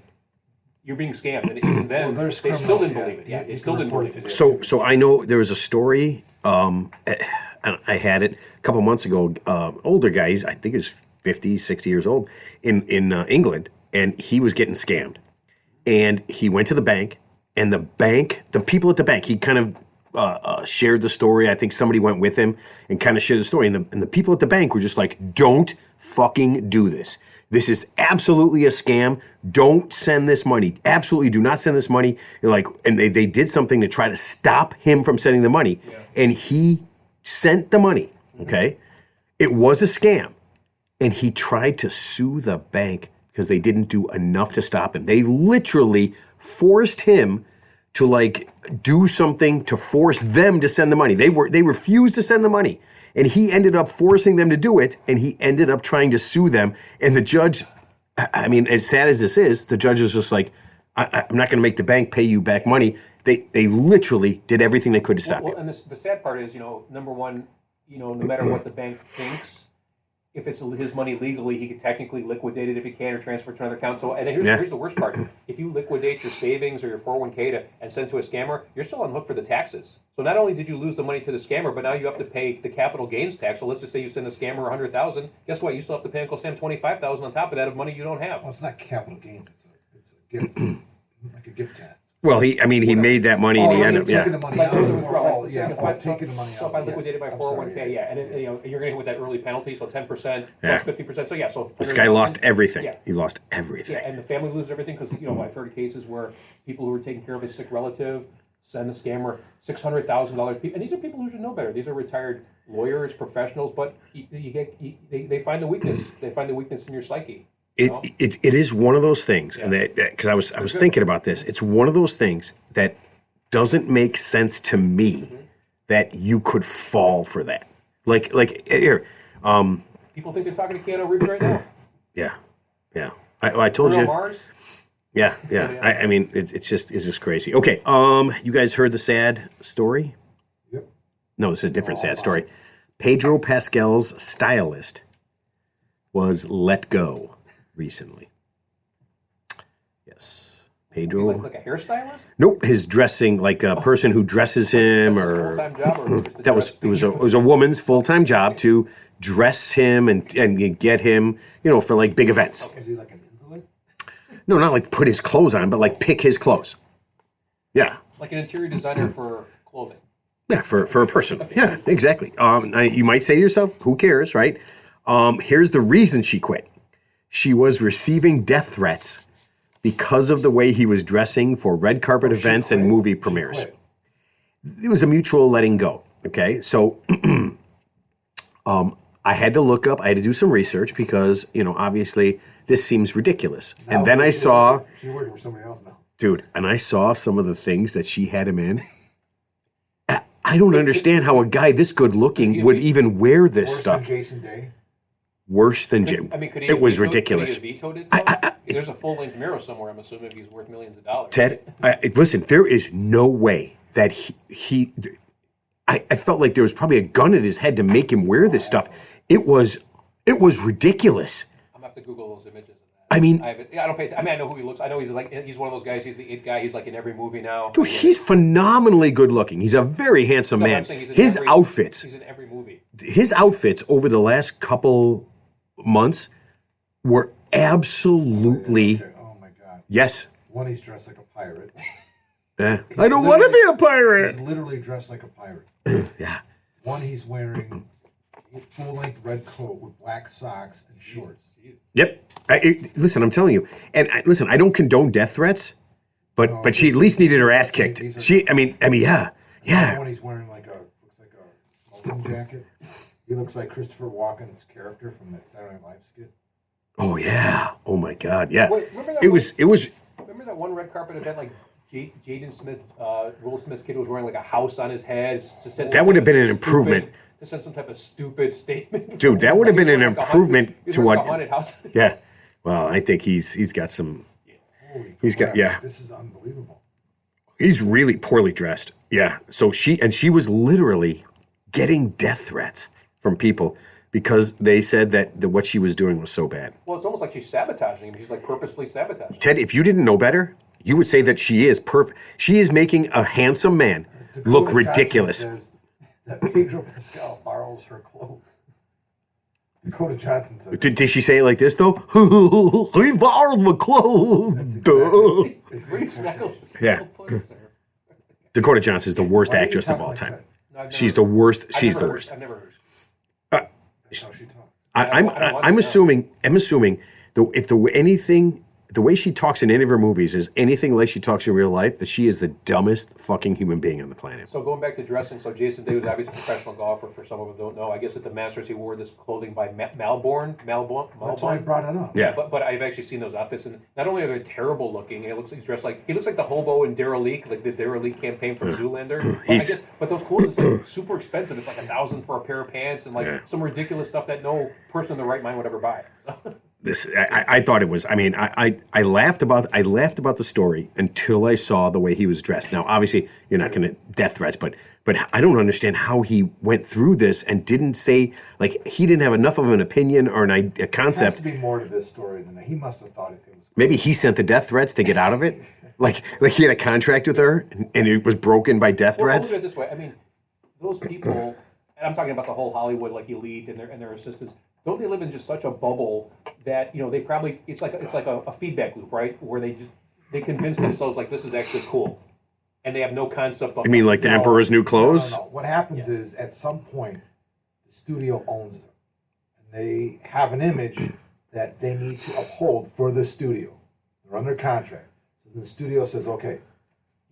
you're being scammed, and even then, they still didn't believe it. Yeah, they still didn't believe it. So I know there was a story, and I had it a couple months ago. Older guy, I think he was 50, 60 years old in England, and he was getting scammed. And he went to the bank, and the people at the bank, he kind of shared the story. I think somebody went with him and kind of shared the story. And the people at the bank were just like, don't fucking do this. This is absolutely a scam. Don't send this money. Absolutely do not send this money. Like, and they did something to try to stop him from sending the money. Yeah. And he sent the money, okay? It was a scam. And he tried to sue the bank because they didn't do enough to stop him. They literally forced him to like do something to force them to send the money. They refused to send the money. And he ended up forcing them to do it, and he ended up trying to sue them. And the judge, I mean, as sad as this is, the judge was just like, I'm not going to make the bank pay you back money. They literally did everything they could to stop you. And the sad part is, number one, no matter what the bank thinks, if it's his money legally, he can technically liquidate it if he can or transfer it to another account. So, and here's the worst part. If you liquidate your savings or your 401k and send to a scammer, you're still on the hook for the taxes. So not only did you lose the money to the scammer, but now you have to pay the capital gains tax. So let's just say you send a scammer $100,000. Guess what? You still have to pay Uncle Sam $25,000 on top of that of money you don't have. Well, it's not capital gains. It's a gift, like a gift tax. Well, he made that money in the end. Taking the money out. Taking the money out. So if I liquidated my 401k, and you're going to hit with that early penalty, so 10% plus 50%. So so this guy lost everything. Yeah. He lost everything. Yeah, and the family loses everything because I've heard of cases where people who were taking care of a sick relative send the scammer $600,000. And these are people who should know better. These are retired lawyers, professionals, but they find the weakness. They find the weakness in your psyche. It is one of those things, and that because I was thinking about this, it's one of those things that doesn't make sense to me that you could fall for that. Like here, people think they're talking to Keanu Reeves right now. Yeah. I told you. Mars? Yeah. I mean, it's just crazy. Okay, you guys heard the sad story? Yep. No, it's a different sad story. Pedro Pascal's stylist was let go recently. Yes. Pedro. Like a hairstylist? Nope, his dressing, like a person who dresses him, or full-time job, or just that was it was a woman's full-time job to dress him and get him, for like big events. Okay. Is he like an invalid? No, not like put his clothes on, but like pick his clothes. Yeah. Like an interior designer for clothing. Yeah, for a person. Yeah, exactly. You might say to yourself, who cares, right? Here's the reason she quit. She was receiving death threats because of the way he was dressing for red carpet events and movie premieres. It was a mutual letting go. Okay, so I had to look up, I had to do some research because, obviously this seems ridiculous. And then I saw... She's working for somebody else now. Dude, and I saw some of the things that she had him in. I don't understand how a guy this good looking would even wear this stuff. Worse than Jason Day? Worse than Jim. It was ridiculous. Could he have vetoed it? There's a full-length mirror somewhere, I'm assuming, if he's worth millions of dollars. Ted, listen, there is no way that I felt like there was probably a gun in his head to make him wear this stuff. It was ridiculous. I'm going to have to Google those images. I mean, I don't pay. I know who he looks. I know he's one of those guys. He's the it guy. He's like in every movie now. Dude, he's phenomenally good looking. He's a very handsome man. His outfits. He's in every movie. His outfits over the last couple months were absolutely. Oh my God. Yes. One, he's dressed like a pirate. I don't want to be a pirate. He's literally dressed like a pirate. Yeah. One, he's wearing a full-length red coat with black socks and shorts. Yep. Listen, I'm telling you. And listen, I don't condone death threats, but she at least needed her ass kicked. I mean, yeah. One, he's wearing looks like a smoking jacket. He looks like Christopher Walken's character from that Saturday Night Live skit. Oh yeah. Oh my God. Yeah. Wait, it was. Remember that one red carpet event, like Jaden Smith, Will Smith's kid was wearing like a house on his head. That would have been an improvement. To send some type of stupid statement. Dude, that would have been an improvement to what. House. Yeah. Well, I think he's got some. Holy crap. This is unbelievable. He's really poorly dressed. Yeah. So she was literally getting death threats from people because they said that what she was doing was so bad. Well, it's almost like she's sabotaging him. She's like purposely sabotaging him. Ted, if you didn't know better, you would say that she is making a handsome man look ridiculous. Says that Pedro Pascal borrows her clothes. Dakota Johnson said. Did she say it like this though? He borrowed my clothes. Duh. Yeah. Dakota Johnson is the worst actress of all time. She's the worst. She's the worst. I've never heard. That's how she talks. I'm assuming the way she talks in any of her movies is anything like she talks in real life, that she is the dumbest fucking human being on the planet. So going back to dressing, so Jason Day was obviously a professional golfer. For some of them who don't know, I guess at the Masters he wore this clothing by Malborn. That's why I brought it up. Yeah. But I've actually seen those outfits, and not only are they terrible looking, and it looks like he's dressed like the hobo in Derelict, like the Derelict campaign from Zoolander. But those clothes is like super expensive. It's like $1,000 for a pair of pants, and like some ridiculous stuff that no person in the right mind would ever buy. I thought it was. I mean, I laughed about the story until I saw the way he was dressed. Now, obviously, you're not going to death threats, but I don't understand how he went through this and didn't say, like, he didn't have enough of an opinion or a concept. There has to be more to this story than that. He must have thought it was. Maybe he sent the death threats to get out of it. like he had a contract with her and it was broken by death threats. Well, look at it this way. I mean, those people, and I'm talking about the whole Hollywood like elite and their assistants. Don't they live in just such a bubble that they probably it's like a feedback loop, right? Where they convince themselves like this is actually cool, and they have no concept of. You mean like the Emperor's New Clothes? No. What happens is at some point the studio owns them, and they have an image that they need to uphold for the studio. They're under contract, so the studio says, okay,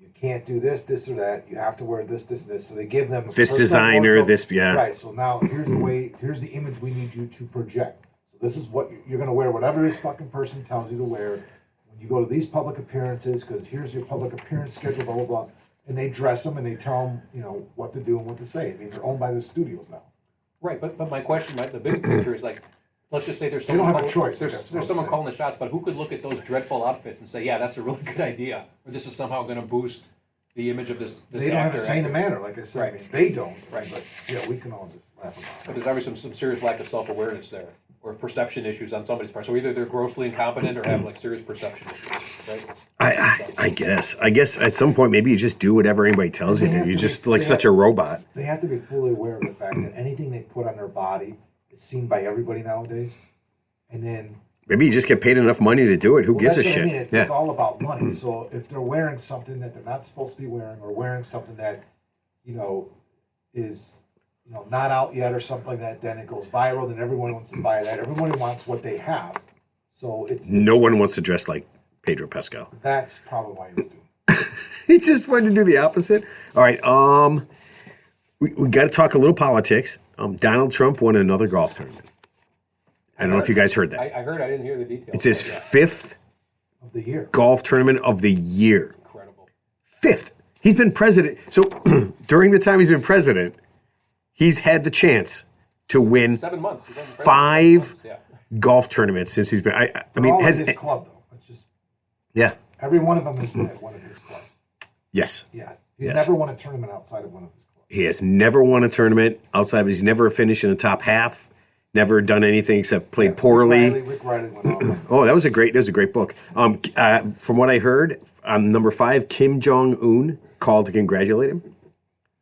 you can't do this or that. You have to wear this, and this. So they give them this designer, wardrobe. This, yeah. Right. So now here's the image we need you to project. So this is what you're going to wear. Whatever this fucking person tells you to wear when you go to these public appearances. Because here's your public appearance schedule. Blah blah blah. And they dress them and they tell them, what to do and what to say. I mean, they're owned by the studios now. Right. But my question, the big picture is like. Let's just say there's someone. They don't have a choice. There's someone calling the shots, but who could look at those dreadful outfits and say, "Yeah, that's a really good idea," or "This is somehow going to boost the image of this." They don't have a say in the matter, like I said. Right. I mean, they don't. Right. But we can all just laugh about it. But there's obviously some serious lack of self-awareness there, or perception issues on somebody's part. So either they're grossly incompetent or have like serious perception issues, right? I guess at some point maybe you just do whatever anybody tells you to. You're just like such a robot. They have to be fully aware of the fact that anything they put on their body is seen by everybody nowadays. And then maybe you just get paid enough money to do it. Who gives a shit? I mean. It's all about money. So if they're wearing something that they're not supposed to be wearing, or wearing something that is not out yet, or something like that, then it goes viral, and everyone wants to buy that. Everybody wants what they have. So it's no one wants to dress like Pedro Pascal. That's probably why he was doing it. He just wanted to do the opposite. All right. We got to talk a little politics. Donald Trump won another golf tournament. I don't know if you guys heard that. I heard. I didn't hear the details. It's his fifth of the year golf tournament of the year. Incredible. Fifth. He's been president. So during the time he's been president, he's had the chance to win 7 months. 5 golf tournaments since he's been. I mean, all his club though. It's just every one of them has been at one of his clubs. Yes. He's never won a tournament outside of one of his clubs. He has never won a tournament outside. He's never finished in the top half. Never done anything except played poorly. Rick Riley went off. Oh, that was a great book. From what I heard, number 5, Kim Jong-un called to congratulate him.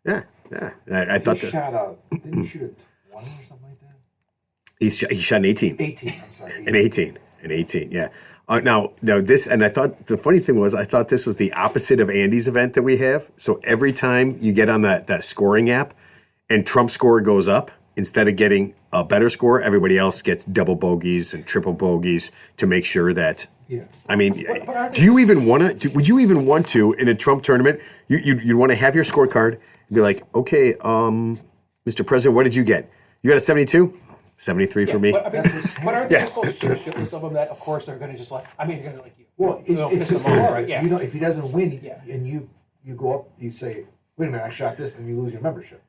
Yeah. I thought that. Didn't he shoot a 20 or something like that? He shot an 18. 18. I'm sorry. An 18. Yeah. Now this, and I thought the funny thing was, I thought this was the opposite of Andy's event that we have. So every time you get on that scoring app, and Trump's score goes up, instead of getting a better score, everybody else gets double bogeys and triple bogeys to make sure that. Yeah. I mean, do you even want to? Would you even want to in a Trump tournament? You'd want to have your scorecard and be like, okay, Mr. President, what did you get? You got a 72? 73 for me. But aren't they just so shitless of them that, of course, they're going to just like, they're going to like you. Well, it's just off, right? Yeah. If he doesn't win, and you go up, you say, wait a minute, I shot this, and you lose your membership.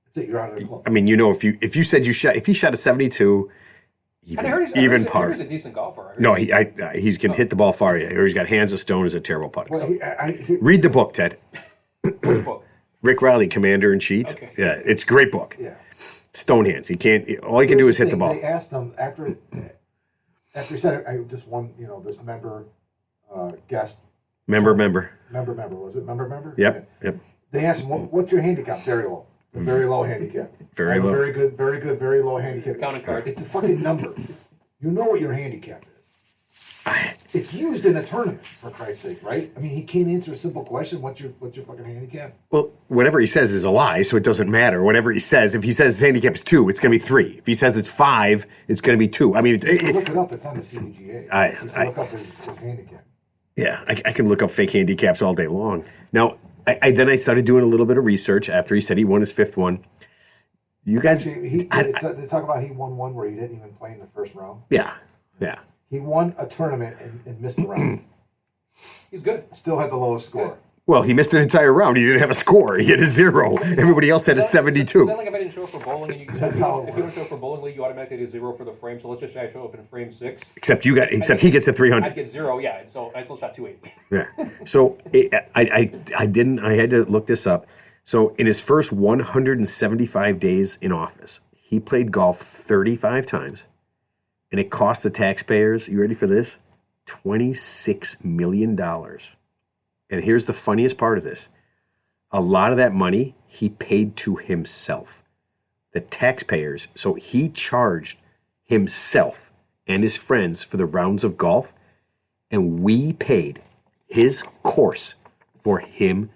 That's it, you're out of the club. I mean, if you said if he shot a 72, even par. He's a decent golfer. No, he's can hit the ball far. Or he's got hands of stone as a terrible putter. Well, read the book, Ted. Which book? Rick Riley, Commander in Chief. Okay. Yeah, it's a great book. Yeah. Stone hands. He can't. All he can do is hit the ball. They asked him after he said, "I just won." This member guest. Member. Was it member? Yep. They asked him, "What's your handicap?" Very low. Very low handicap. Very low. Very good, very low handicap. Counting cards. It's a fucking number. You know what your handicap is. It's used in a tournament, for Christ's sake, right? I mean, he can't answer a simple question. What's your fucking handicap? Well, whatever he says is a lie, so it doesn't matter. Whatever he says, if he says his handicap is 2, it's going to be 3. If he says it's 5, it's going to be 2. I mean, look it up. It's on the CBGA. Look up his handicap. Yeah, I can look up fake handicaps all day long. Now, then I started doing a little bit of research after he said he won his 5th one. You guys, they talk about he won one where he didn't even play in the first round. Yeah. He won a tournament and missed the round. He's good. Still had the lowest score. Well, he missed an entire round. He didn't have a score. He had a 0. Everybody else had a 72. Is that like if I didn't show up for bowling and you if you don't show up for bowling league, you automatically get 0 for the frame. So let's just say I show up in frame 6. Except he gets a 300. I'd get 0, yeah. So I still shot 280. Yeah. So I had to look this up. So in his first 175 days in office, he played golf 35 times. And it cost the taxpayers, you ready for this? $26 million. And here's the funniest part of this. A lot of that money he paid to himself. The taxpayers. So he charged himself and his friends for the rounds of golf. And we paid his course for him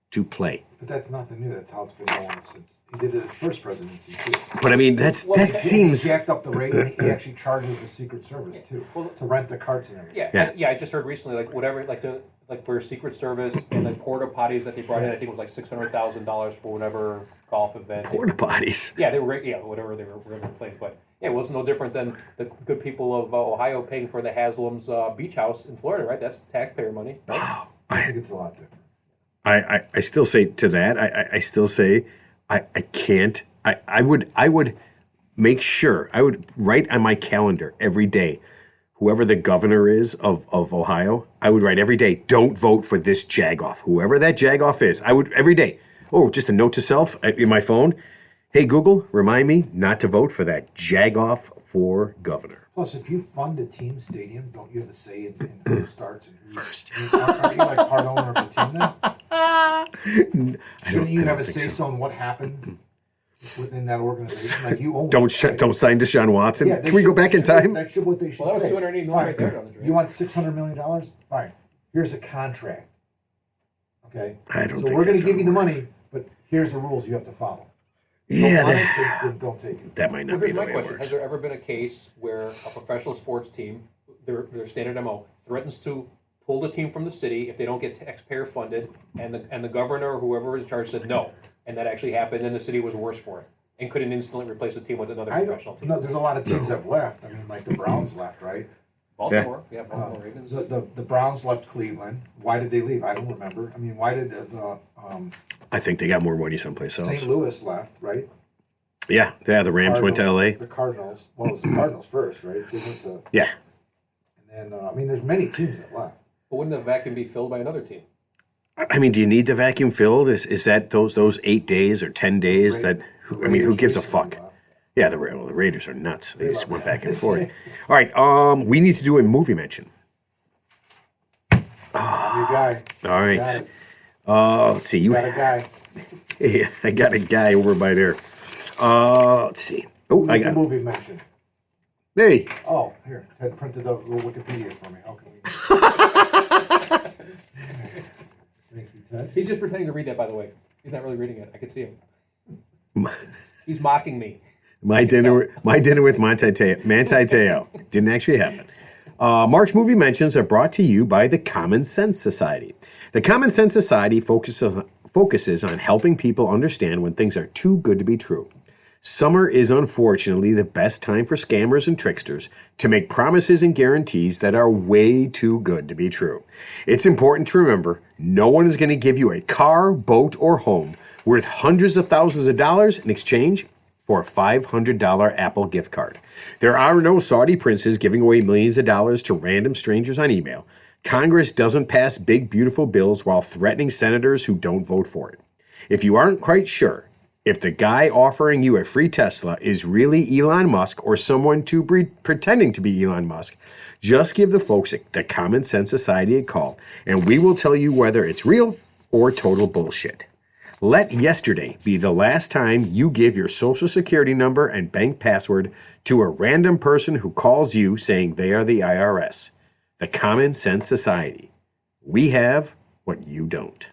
to play. But that's nothing new. That's how it's been going since he did it his first presidency too. But I mean, that seems. He jacked up the rate, and he actually charges the Secret Service too to rent the carts and everything. Yeah. I just heard recently, like whatever, like for Secret Service and the porta potties that they brought in, I think it was like $600,000 for whatever golf event. Porta potties. Yeah, they were whatever they were going to play. But yeah, it was no different than the good people of Ohio paying for the Haslam's beach house in Florida, right? That's taxpayer money. Right? I think it's a lot different. I still say to that, I still say I can't. I would make sure, I would write on my calendar every day, whoever the governor is of Ohio, I would write every day, don't vote for this jagoff. Whoever that jagoff is, I would every day. Oh, just a note to self in my phone. Hey, Google, remind me not to vote for that jagoff for governor. Plus, if you fund a team stadium, don't you have a say in who starts and who first? Aren't you like part owner of the team then? Shouldn't you have a say on what happens within that organization? Like you own. Don't sign Deshaun Watson. Can we go back in time? That's what they should Well, that was say. $280 million right there on the draft. You want $600 million? Fine. Here's a contract. Okay. I don't So think we're going that's to give you the how it money, but here's the rules you have to follow. Yeah, Don't want it, then don't take it. that might not Well, be here's the my way it question. works. Has there ever been a case where a professional sports team, their standard MO, threatens to pull the team from the city if they don't get taxpayer funded, and the governor or whoever is in charge said no, and that actually happened, and the city was worse for it, and couldn't instantly replace the team with another professional team? No, there's a lot of teams that have left. I mean, like the Browns left, right? Baltimore, yeah, Baltimore Ravens. The Browns left Cleveland. Why did they leave? I don't remember. I mean, why did I think they got more money someplace else. St. Louis left, right? Yeah, the Rams went to L.A. The Cardinals. Well, it was the Cardinals first, right? They went to, Yeah. and then, I mean, there's many teams that left. But wouldn't the vacuum be filled by another team? I mean, do you need the vacuum filled? Is that those 8 days or 10 days that? I mean, who gives a fuck? Yeah, the Raiders are nuts. They just went back and forth. All right, we need to do a movie mention. Your guy. All right. Got it. Let's see. You got a guy. Yeah, I got a guy over by there. Let's see. Oh, I It's a got. movie mention. Hey, Oh, here. Ted printed a little Wikipedia for me. Okay. Thank you, Ted. He's just pretending to read that, by the way. He's not really reading it. I can see him. He's mocking me. my dinner with Manti Te'o didn't actually happen. Mark's movie mentions are brought to you by the Common Sense Society. The Common Sense Society focuses on helping people understand when things are too good to be true. Summer is unfortunately the best time for scammers and tricksters to make promises and guarantees that are way too good to be true. It's important to remember, no one is going to give you a car, boat, or home worth hundreds of thousands of dollars in exchange for a $500 Apple gift card. There are no Saudi princes giving away millions of dollars to random strangers on email. Congress doesn't pass big, beautiful bills while threatening senators who don't vote for it. If you aren't quite sure if the guy offering you a free Tesla is really Elon Musk or someone pretending to be Elon Musk, just give the folks at the Common Sense Society a call, and we will tell you whether it's real or total bullshit. Let yesterday be the last time you give your social security number and bank password to a random person who calls you saying they are the IRS. The Common Sense Society. We have what you don't.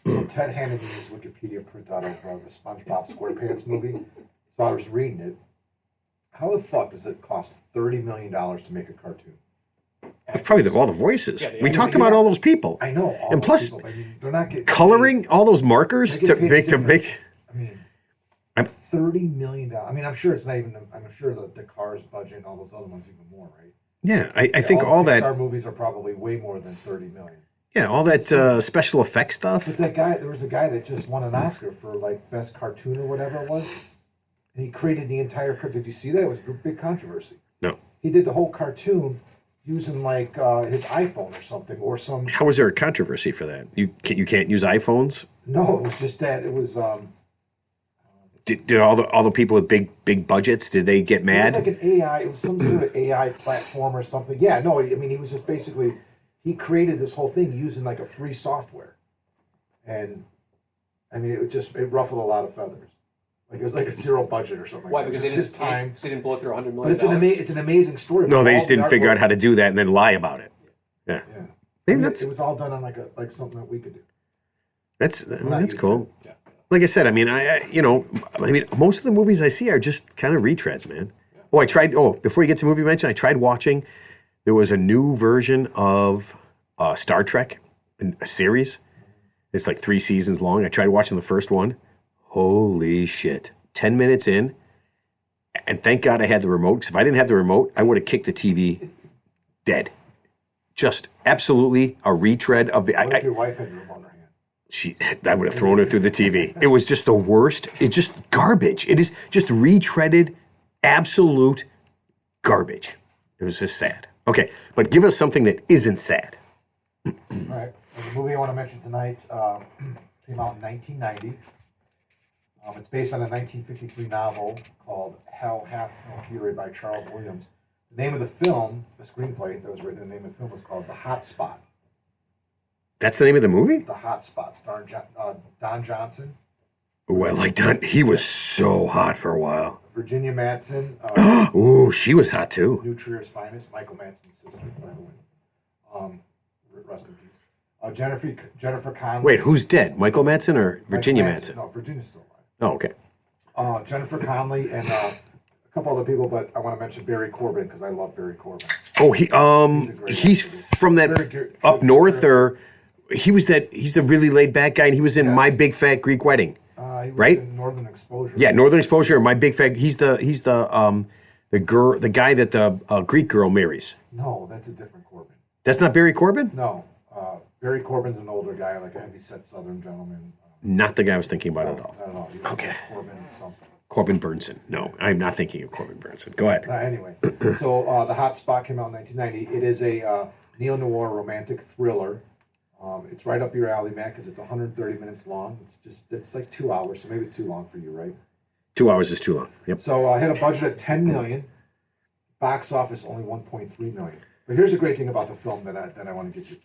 So Ted handed me his Wikipedia printout of the SpongeBob SquarePants movie. So I was reading it. How the fuck does it cost $30 million to make a cartoon? It's probably all the voices. Yeah, We talked about all those people. I know. All And those plus, people. I mean, they're not getting coloring all those markers They to get paid make different. I mean, $30 million. I mean, I'm sure it's not even. I'm sure the Cars budget and all those other ones even more, right? yeah. I think all the that. Pixar movies are probably way more than $30 million. Yeah, all that special effects stuff. But that guy, there was a guy that just won an Oscar for like best cartoon or whatever it was, and he created the entire. Did you see that? It was a big controversy. No. He did the whole cartoon using like his iPhone or something or some. How was there a controversy for that? You can't use iPhones. No, it was just that it was. Did all the people with big budgets, did they get It was mad? like an AI. It was some sort of AI platform or something. Yeah, no, I mean he was just basically he created this whole thing using like a free software, and I mean it ruffled a lot of feathers. Like it was like a zero budget or something. Why? Like that. Because It was just his time. they didn't blow through $100 But million. it's an amazing story. No, they All just the didn't figure out artwork- how to do that and then lie about it. Yeah. Yeah, I Hey, mean, that's it was all done on like something that we could do. that's not that's YouTube. cool. Yeah. Like I said, I mean, most of the movies I see are just kind of retreads, man. Oh, I tried. Oh, before you get to movie mention, I tried watching. There was a new version of Star Trek, a series. It's like 3 seasons long. I tried watching the first one. Holy shit! 10 minutes in, and thank God I had the remote. Because if I didn't have the remote, I would have kicked the TV dead. Just absolutely a retread of the. What if your wife had the remote in her hand? I would have thrown her through the TV. It was just the worst. It's just garbage. It is just retreaded, absolute garbage. It was just sad. Okay, but give us something that isn't sad. All right. Well, the movie I want to mention tonight came out in 1990. It's based on a 1953 novel called Hell Hath No Fury by Charles Williams. The name of the film, the screenplay that was written, the name of the film was called The Hot Spot. That's the name of the movie? The Hot Spot, starring Don Johnson, Oh, I like Don. He was so hot for a while. Virginia Madsen, Ooh, she was hot too. New Trier's finest, Michael Madsen's sister, by the way. Rest in peace. Jennifer Connelly. Wait, who's dead? Michael Madsen or Virginia Michael Madsen? No, Virginia's still alive. Oh, okay. Jennifer Connelly and a couple other people, but I want to mention Barry Corbin because I love Barry Corbin. Oh, He's he's from that Very good- up north, or he's a really laid back guy, and he was in My Big Fat Greek Wedding. He was Right? in Northern Exposure. Yeah, Northern Exposure. My Big Fat. He's the guy that the Greek girl marries. No, that's a different Corbin. That's not Barry Corbin. No, Barry Corbin's an older guy, like a heavy-set Southern gentleman. Not the guy I was thinking about at all. I don't know. He was Okay. like Corbin something. Corbin Burnson. No, I'm not thinking of Corbin Burnson. Go ahead. Anyway, so The Hot Spot came out in 1990. It is a neo-noir romantic thriller. It's right up your alley, Matt, because it's 130 minutes long. It's like 2 hours, so maybe it's too long for you, right? 2 hours is too long. Yep. So I had a budget of $10 million. Box office only $1.3 million. But here's the great thing about the film that I want to get you.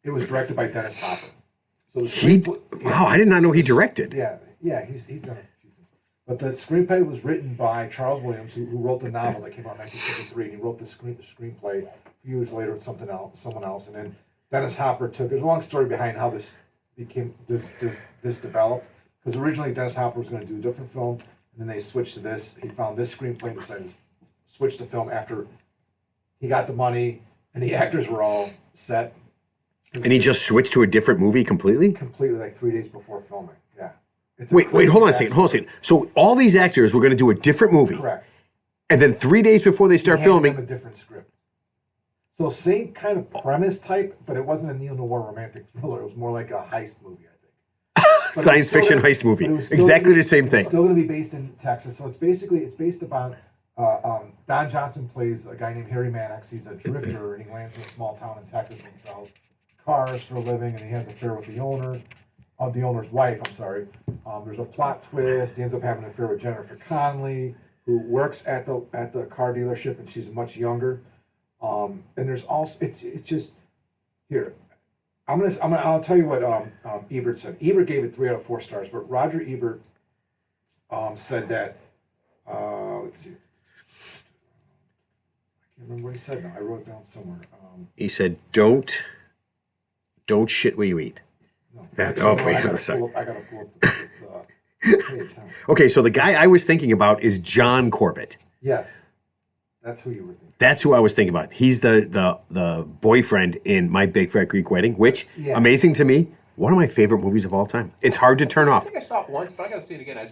It was directed by Dennis Hopper. So Wow, I did not know he directed. Yeah, he's done a few things. But the screenplay was written by Charles Williams, who wrote the novel that came out in 1953, and he wrote the screenplay a few years later with someone else, and then Dennis Hopper took. There's a long story behind how this developed. Because originally Dennis Hopper was going to do a different film, and then they switched to this. He found this screenplay and decided to switch to film after he got the money and the actors were all set. And he just switched to a different movie completely? Completely, like 3 days before filming. Yeah. Wait, hold on a second. So all these actors were going to do a different movie. Correct. And then 3 days before they start Handed filming, them a different script. So same kind of premise type, but it wasn't a neo-noir romantic thriller. It was more like a heist movie, I think. But it was science still fiction gonna- heist movie. but it was still Exactly gonna- the same It's thing. still going to be based in Texas. So it's based upon Don Johnson plays a guy named Harry Mannix. He's a drifter, and he lands in a small town in Texas and sells cars for a living, and he has an affair with the owner's wife. I'm sorry. There's a plot twist. He ends up having an affair with Jennifer Connelly, who works at the car dealership, and she's much younger. And there's also it's just here. I'll tell you what Ebert said. Ebert gave it 3 out of 4 stars, but Roger Ebert said that. Let's see. I can't remember what he said now. I wrote it down somewhere. He said, "Don't shit where you eat." No, Wait a second. I gotta pull up the page. Okay, so the guy I was thinking about is John Corbett. Yes, that's who you were thinking. That's who I was thinking about. He's the boyfriend in My Big Fat Greek Wedding, which, amazing to me, one of my favorite movies of all time. It's hard to turn off. I think I saw it once, but I gotta see it again. I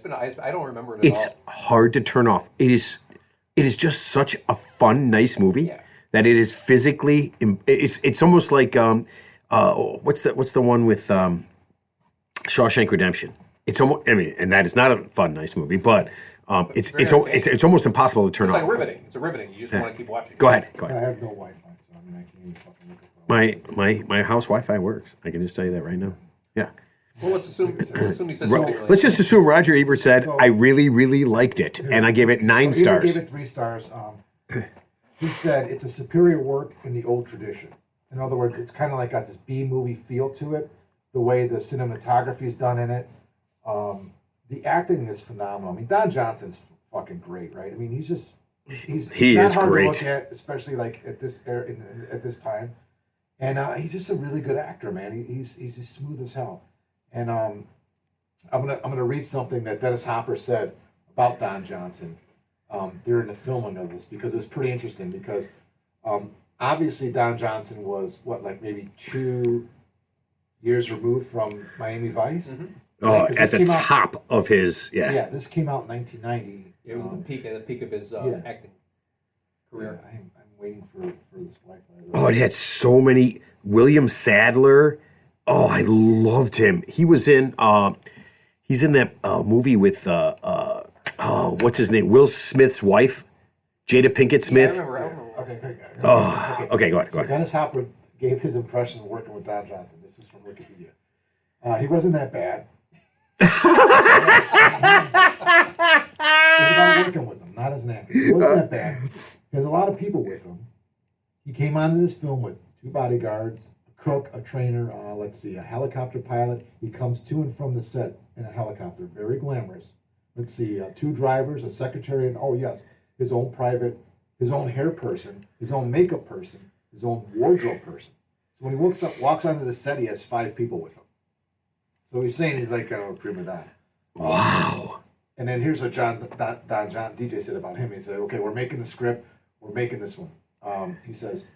don't remember it at It's all. hard to turn off. It is just such a fun, nice movie that it is physically. It's almost like what's the one with Shawshank Redemption? It's almost. I mean, and that is not a fun, nice movie, but it's almost impossible to turn It's off. like riveting. It's riveting. You just want to keep watching. Go ahead. I have no Wi-Fi, so I mean I can't even fucking look at My house Wi-Fi works. I can just tell you that right now. Yeah. Well, let's assume he says something like Let's just assume Roger Ebert said, I really, really liked it. And I gave it 9 So Ebert stars. gave it 3 stars. He said it's a superior work in the old tradition. In other words, it's kind of like got this B-movie feel to it. The way the cinematography is done in it. The acting is phenomenal. I mean, Don Johnson's fucking great, right? I mean, he He not is hard great. to look at, especially like at this at this time. And he's just a really good actor, man. He's just smooth as hell. And I'm gonna read something that Dennis Hopper said about Don Johnson during the filming of this, because it was pretty interesting. Because obviously Don Johnson was like maybe 2 years removed from Miami Vice. Mm-hmm. Oh, at the top of his Yeah, this came out in 1990. it was the peak of his acting career. Yeah, I'm waiting for this Wi-Fi. Oh, it had so many. William Sadler. Oh, I loved him. He was in. He's in that movie with what's his name? Will Smith's wife, Jada Pinkett Smith. I remember. Okay, go ahead. So Dennis Hopper gave his impression of working with Don Johnson. This is from Wikipedia. He wasn't that bad. It was about working with him, not as an actor. He wasn't that bad. There's a lot of people with him. He came onto this film with 2 bodyguards, a cook, a trainer, a helicopter pilot. He comes to and from the set in a helicopter, very glamorous. 2 drivers, a secretary, and his own hair person, his own makeup person, his own wardrobe person. So when he walks onto the set, he has 5 people with him. So he's saying he's like a prima donna. Wow. And then here's what DJ said about him. He said, okay, we're making the script. We're making this one. He says,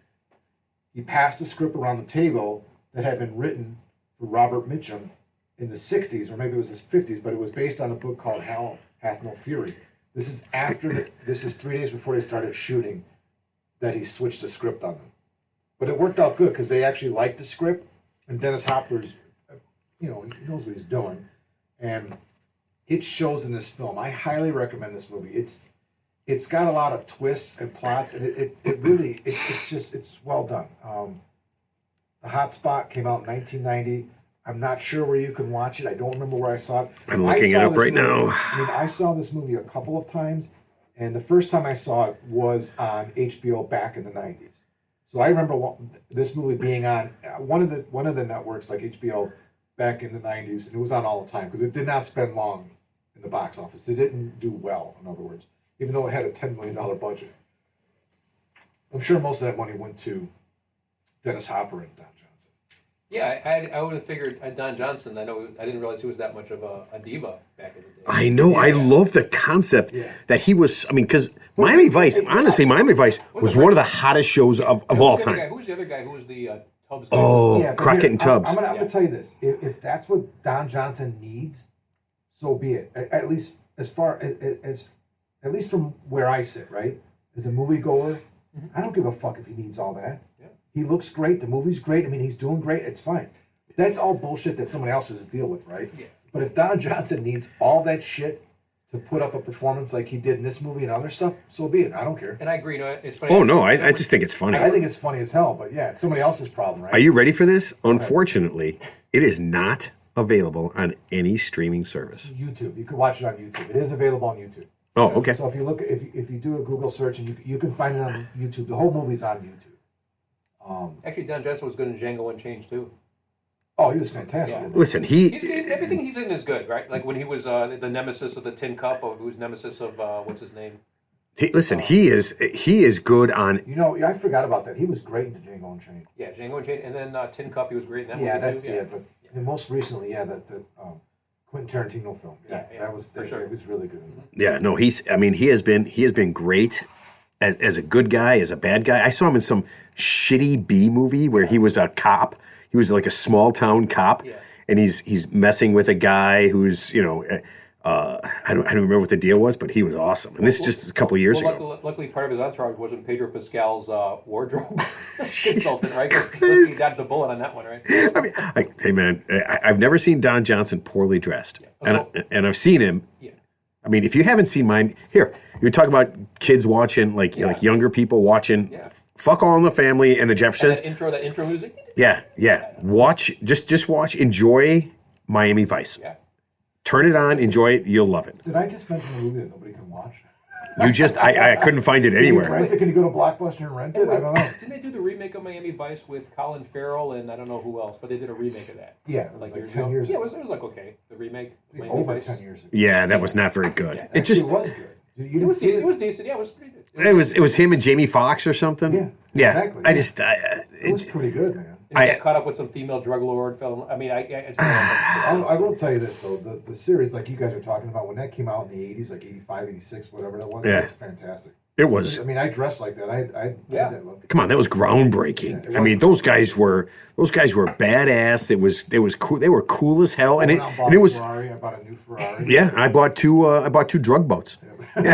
he passed the script around the table that had been written for Robert Mitchum in the 60s, or maybe it was his 50s, but it was based on a book called Hell Hath No Fury. This is 3 days before they started shooting that he switched the script on them. But it worked out good because they actually liked the script, and Dennis Hopper's, he knows what he's doing. And it shows in this film. I highly recommend this movie. It's got a lot of twists and plots, and it's well done. The Hot Spot came out in 1990. I'm not sure where you can watch it. I don't remember where I saw it. I'm looking it up right now. I mean, I saw this movie a couple of times, and the first time I saw it was on HBO back in the 90s. So I remember this movie being on one of the networks like HBO back in the 90s, and it was on all the time because it did not spend long in the box office. It didn't do well, in other words, even though it had a $10 million budget. I'm sure most of that money went to Dennis Hopper and Don Johnson. Yeah, I would have figured Don Johnson. I didn't realize he was that much of a diva back in the day. I know. I love the concept that he was. I mean, because Miami Vice, honestly, Miami Vice was one of the hottest shows of all time. Who was the other guy? Who was the Tubbs guy? Oh, Crockett and Tubbs. I'm gonna tell you this: if that's what Don Johnson needs, so be it. At least at least from where I sit, right? As a moviegoer, I don't give a fuck if he needs all that. Yeah. He looks great. The movie's great. I mean, he's doing great. It's fine. That's all bullshit that someone else has to deal with, right? Yeah. But if Don Johnson needs all that shit to put up a performance like he did in this movie and other stuff, so be it. I don't care. And I agree. It's funny. Oh, no, I just think it's funny. I think it's funny as hell, but yeah, it's somebody else's problem, right? Are you ready for this? Unfortunately, it is not available on any streaming service. YouTube. You can watch it on YouTube. It is available on YouTube. Oh, okay. So if you look, if you do a Google search, and you can find it on YouTube. The whole movie's on YouTube. Actually, Don Johnson was good in Django Unchained too. Oh, he was fantastic. Yeah. in that. Listen, Everything he's in is good, right? Like when he was the nemesis of the Tin Cup, or who was nemesis of what's his name? he is good on. You know, I forgot about that. He was great in the Django Unchained. Yeah, Django Unchained, and then Tin Cup. He was great in that Yeah, movie that's too. it. But and most recently, yeah, the Quentin Tarantino film. Yeah, Yeah, that was for sure. It was really good. Yeah, no, he has been great as a good guy, as a bad guy. I saw him in some shitty B movie where he was a cop. He was like a small town cop, Yeah. and he's messing with a guy who's I don't remember what the deal was, but he was awesome. And this is just a couple of years ago. Luckily, part of his entourage wasn't Pedro Pascal's wardrobe consultant, right? Christ. Luckily, he dodged the bullet on that one, right? I mean, hey man, I've never seen Don Johnson poorly dressed, and I've seen him. Yeah. I mean, if you haven't seen mine, here you talk about kids watching, like younger people watching. Yeah. Fuck All in the Family and the Jeffersons. And that intro music. Yeah. Watch, just watch, enjoy Miami Vice. Yeah. Turn it on, enjoy it. You'll love it. Did I just mention a movie that nobody can watch? You just, I couldn't find it Can you anywhere. rent it? Can you go to Blockbuster and rent it? I don't know. Didn't they do the remake of Miami Vice with Colin Farrell and I don't know who else, but they did a remake of that. Yeah, it was like 10 ago. years Yeah, ago. it was like okay. The remake of Miami Over Vice. 10 years ago. Yeah, that was not very good. Yeah. It just, It was good. You It didn't was see decent. It was decent. Yeah, it was pretty good. it was him and Jamie Foxx or something. Yeah, exactly, I yeah. just, It was pretty good, man. And he got caught up with some female drug lord film. I mean, it's I will tell you this, though. The series, like you guys are talking about, when that came out in the 80s, like 85, 86, whatever that was, that's fantastic. it was. I mean, I dressed like that. I did that look. Come on, that was groundbreaking. Yeah, I mean, those guys were badass. It was cool. They were cool as hell, and I it went out and bought and it a was. Ferrari. I bought a new Ferrari. Yeah, I bought two drug boats, and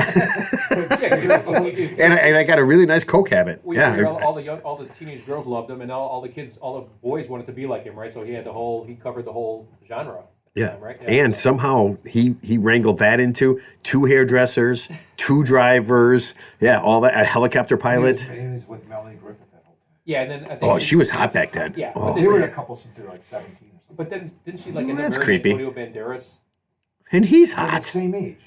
I got a really nice Coke habit. Yeah, all the teenage girls loved him, and all the kids, all the boys wanted to be like him, right? So he covered the whole genre. yeah. Right? And somehow he wrangled that into 2 hairdressers, 2 drivers, all that, a helicopter pilot. And he's with Melanie Griffith that whole time. Yeah, and then I think Oh, she was hot back then. Yeah, Oh. but They were a couple since they were like 17 or something. But then didn't she like end up That's marrying creepy. Antonio Banderas? And he's They're the hot. same age.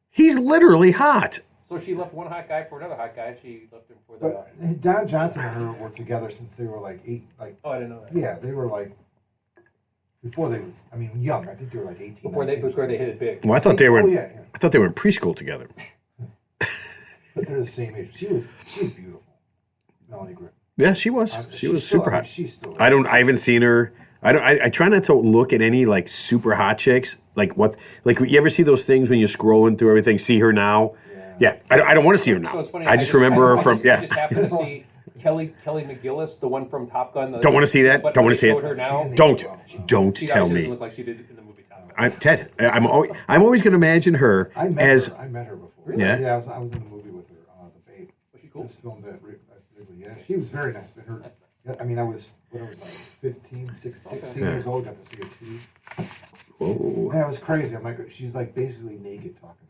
He's literally hot. So she left one hot guy for another hot guy. She left him for the. But Don Johnson and her were together since they were like 8. Like, Oh, I didn't know that. yeah, they were like before they. I mean, young. I think they were like 18. Before 19. they hit it big. Well, I thought they were. Oh, yeah. I thought they were in preschool together. But they're the same age. She was beautiful, Melanie Griffith. Yeah, she was. She She's was still- super I mean, hot. she's still. I haven't seen her. I try not to look at any like super hot chicks. Like you ever see those things when you're scrolling through everything? See her now? Yeah. I don't want to see her now. So it's funny. I just remember her from I just happened to see Kelly McGillis, the one from Top Gun. Don't want to see that. But Don't want they to see showed her it. now. Don't She tell obviously doesn't me. look like she did in the movie Top Gun. Ted. I'm always going to imagine her I met as. her. I met her before. Really? Yeah? Yeah, I was in the movie with her. The Babe. Was she cool? It was filmed at Wrigley. Yeah, she was very nice. But her. I mean, I was like 15, 16 years old. Got to see her too. Whoa. Yeah, it was crazy. I'm like, she's like basically naked talking.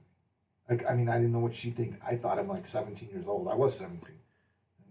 Like, I mean, I didn't know what she think. I thought I'm like 17 years old. I was 17.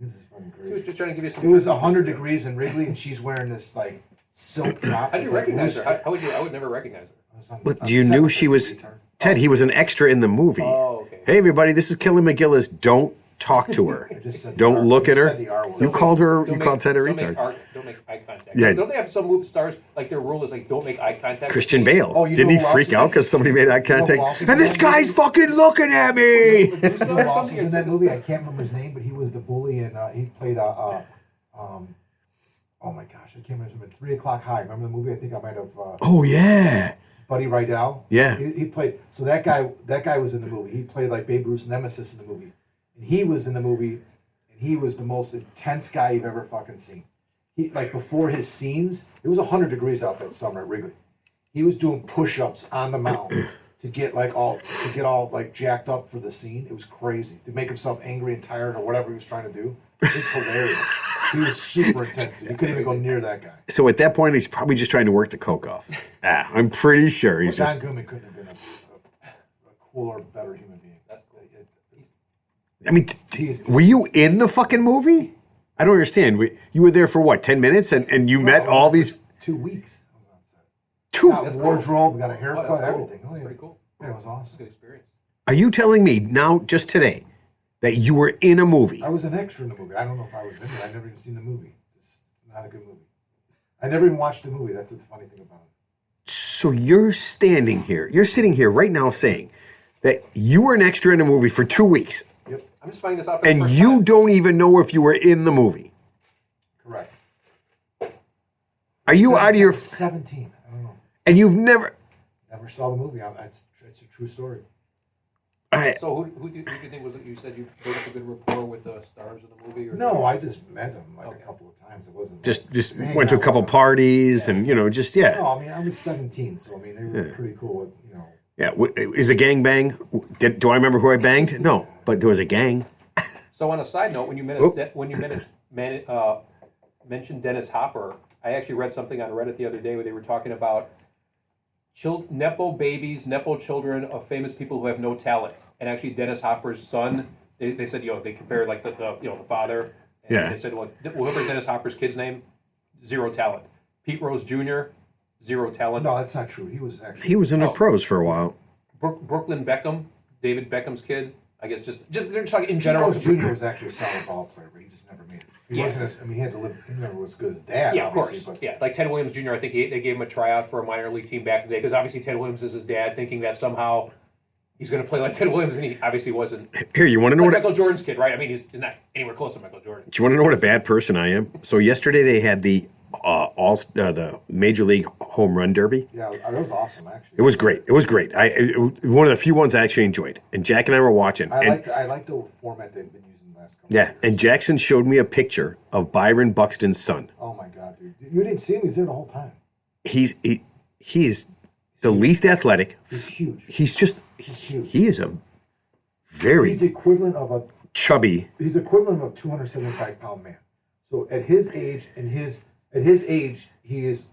This is fucking She was crazy. just trying to give you some. It was 100 degrees in Wrigley, and she's wearing this like silk top. How do you with, like, recognize loose her? fit. How would you? I would never recognize her. I was on- But on you set knew with she the was. retard. Ted, he was an extra in the movie. Oh, okay. Hey, everybody, this is Kelly McGillis. Don't talk to her. I just said the Don't R- look I at said her. the R word. You called her. Don't You called Ted a don't make retard. don't make eye contact. Yeah. Don't they have some movie stars like their rule is like don't make eye contact? Christian with me? Bale. Oh, you Didn't know he who else freak is out in- because somebody made eye who contact? else is And in this that guy's movie? fucking looking at me. You know who else was in that movie? I can't remember his name, but he was the bully, and he played oh my gosh, I can't remember him. 3 O'clock High. Remember the movie? I think I might have. Oh yeah. Buddy Rydell. Yeah. He played. So that guy was in the movie. He played like Babe Ruth's nemesis in the movie, and he was in the movie, and he was the most intense guy you've ever fucking seen. He like before his scenes, it was 100 degrees out that summer at Wrigley. He was doing push-ups on the mountain to get all like jacked up for the scene. It was crazy to make himself angry and tired or whatever he was trying to do. It's hilarious. He was super intense. Dude. You couldn't even go near that guy. So at that point, he's probably just trying to work the coke off. I'm pretty sure he's John just. Goodman couldn't have been a cooler, better human being. That's cool. I mean, were you in the fucking movie? I don't understand. You were there for what, 10 minutes, and you met all these 2 weeks. I was on set. two. Got a wardrobe, got a haircut, Oh, that's cool. everything. Oh, That's yeah. pretty cool. Yeah, it was That's a awesome. good experience. Are you telling me now, just today, that you were in a movie? I was an extra in the movie. I don't know if I was in it. I've never even seen the movie. It's not a good movie. I never even watched the movie. That's the funny thing about it. So you're sitting here right now saying that you were an extra in a movie for 2 weeks, Yep, I'm just finding this out for the and first you time. don't even know if you were in the movie. correct. Are you out of your... 17. I don't know. And you've never... Never saw the movie. It's a true story. So who do you think was it? You said you built up a good rapport with the stars of the movie? Or No, I just met him a couple of times. It wasn't Just hang went to a out couple with him. parties and, just, yeah. No, I mean I was 17, so I mean they were pretty cool with Yeah, is a gang bang? Do I remember who I banged? No, but there was a gang. So on a side note, when you mentioned Dennis Hopper, I actually read something on Reddit the other day where they were talking about nepo babies, nepo children of famous people who have no talent. And actually, Dennis Hopper's son, they said, they compared like the father. And Yeah. They said, well, whoever Dennis Hopper's kid's name, 0 talent. Pete Rose Jr., 0 talent. No, that's not true. He was in the pros for a while. Brooklyn Beckham, David Beckham's kid. I guess just they're talking in general. Rose Jr. was actually a solid ball player, but he just never made it. He wasn't. He had to live. He never was as good as dad. Yeah, of obviously, course. But Yeah, like Ted Williams Jr. I think they gave him a tryout for a minor league team back in the day because obviously Ted Williams is his dad, thinking that somehow he's going to play like Ted Williams, and he obviously wasn't. Here, you want to know Like what? Michael Jordan's kid, right? I mean, he's not anywhere close to Michael Jordan. Do you want to know what a bad person I am? So yesterday they had the the Major League Home Run Derby. yeah, that was awesome. Actually, It was great. It was great. One of the few ones I actually enjoyed. And Jack and I were watching. I like the format they've been using the last couple. Yeah, and Jackson showed me a picture of Byron Buxton's son. Oh my god, dude! You didn't see him. He's there the whole time. He is the least athletic. He's huge. He's just huge. he is a very He's the equivalent of a. chubby. He's the equivalent of a 275-pound man. So at his age, he is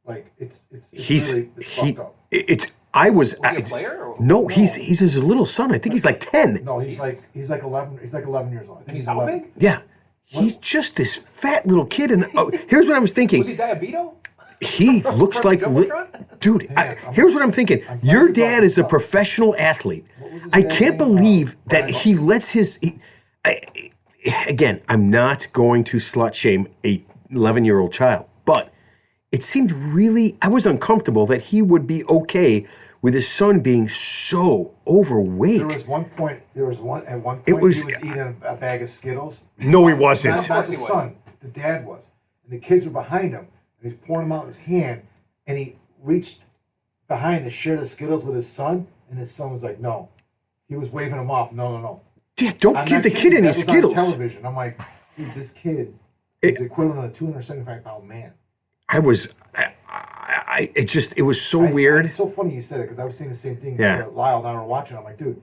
like it's really fucked up. I was. Was he a player? Or? No, he's his little son. I think he's like 10. No, he's like 11. He's like 11 years old. I think And he's how 11. big? Yeah. He's just this fat little kid. And here's what I was thinking. Was he diabeto? He looks From like, Jumbotron? dude. Here's what I'm thinking. Your dad is a professional athlete. his I dad's can't name? believe that Brian he lets his. Again, I'm not going to slut shame a 11-year-old child, but it seemed really. I was uncomfortable that he would be okay with his son being so overweight. There was one point. At one point It was- he was eating a bag of Skittles. No, he wasn't. Not the He was. son. The dad was, and the kids were behind him, and he's pouring them out in his hand, and he reached behind to share the Skittles with his son, and his son was like, "No." He was waving him off. No. Yeah, don't I'm give not the kidding. kid any That was Skittles. on television. I'm like, dude, this kid is the equivalent of a 275-pound man. I was. It was so weird. It's so funny you said it because I was saying the same thing. Yeah. Lyle and I were watching. I'm like, dude,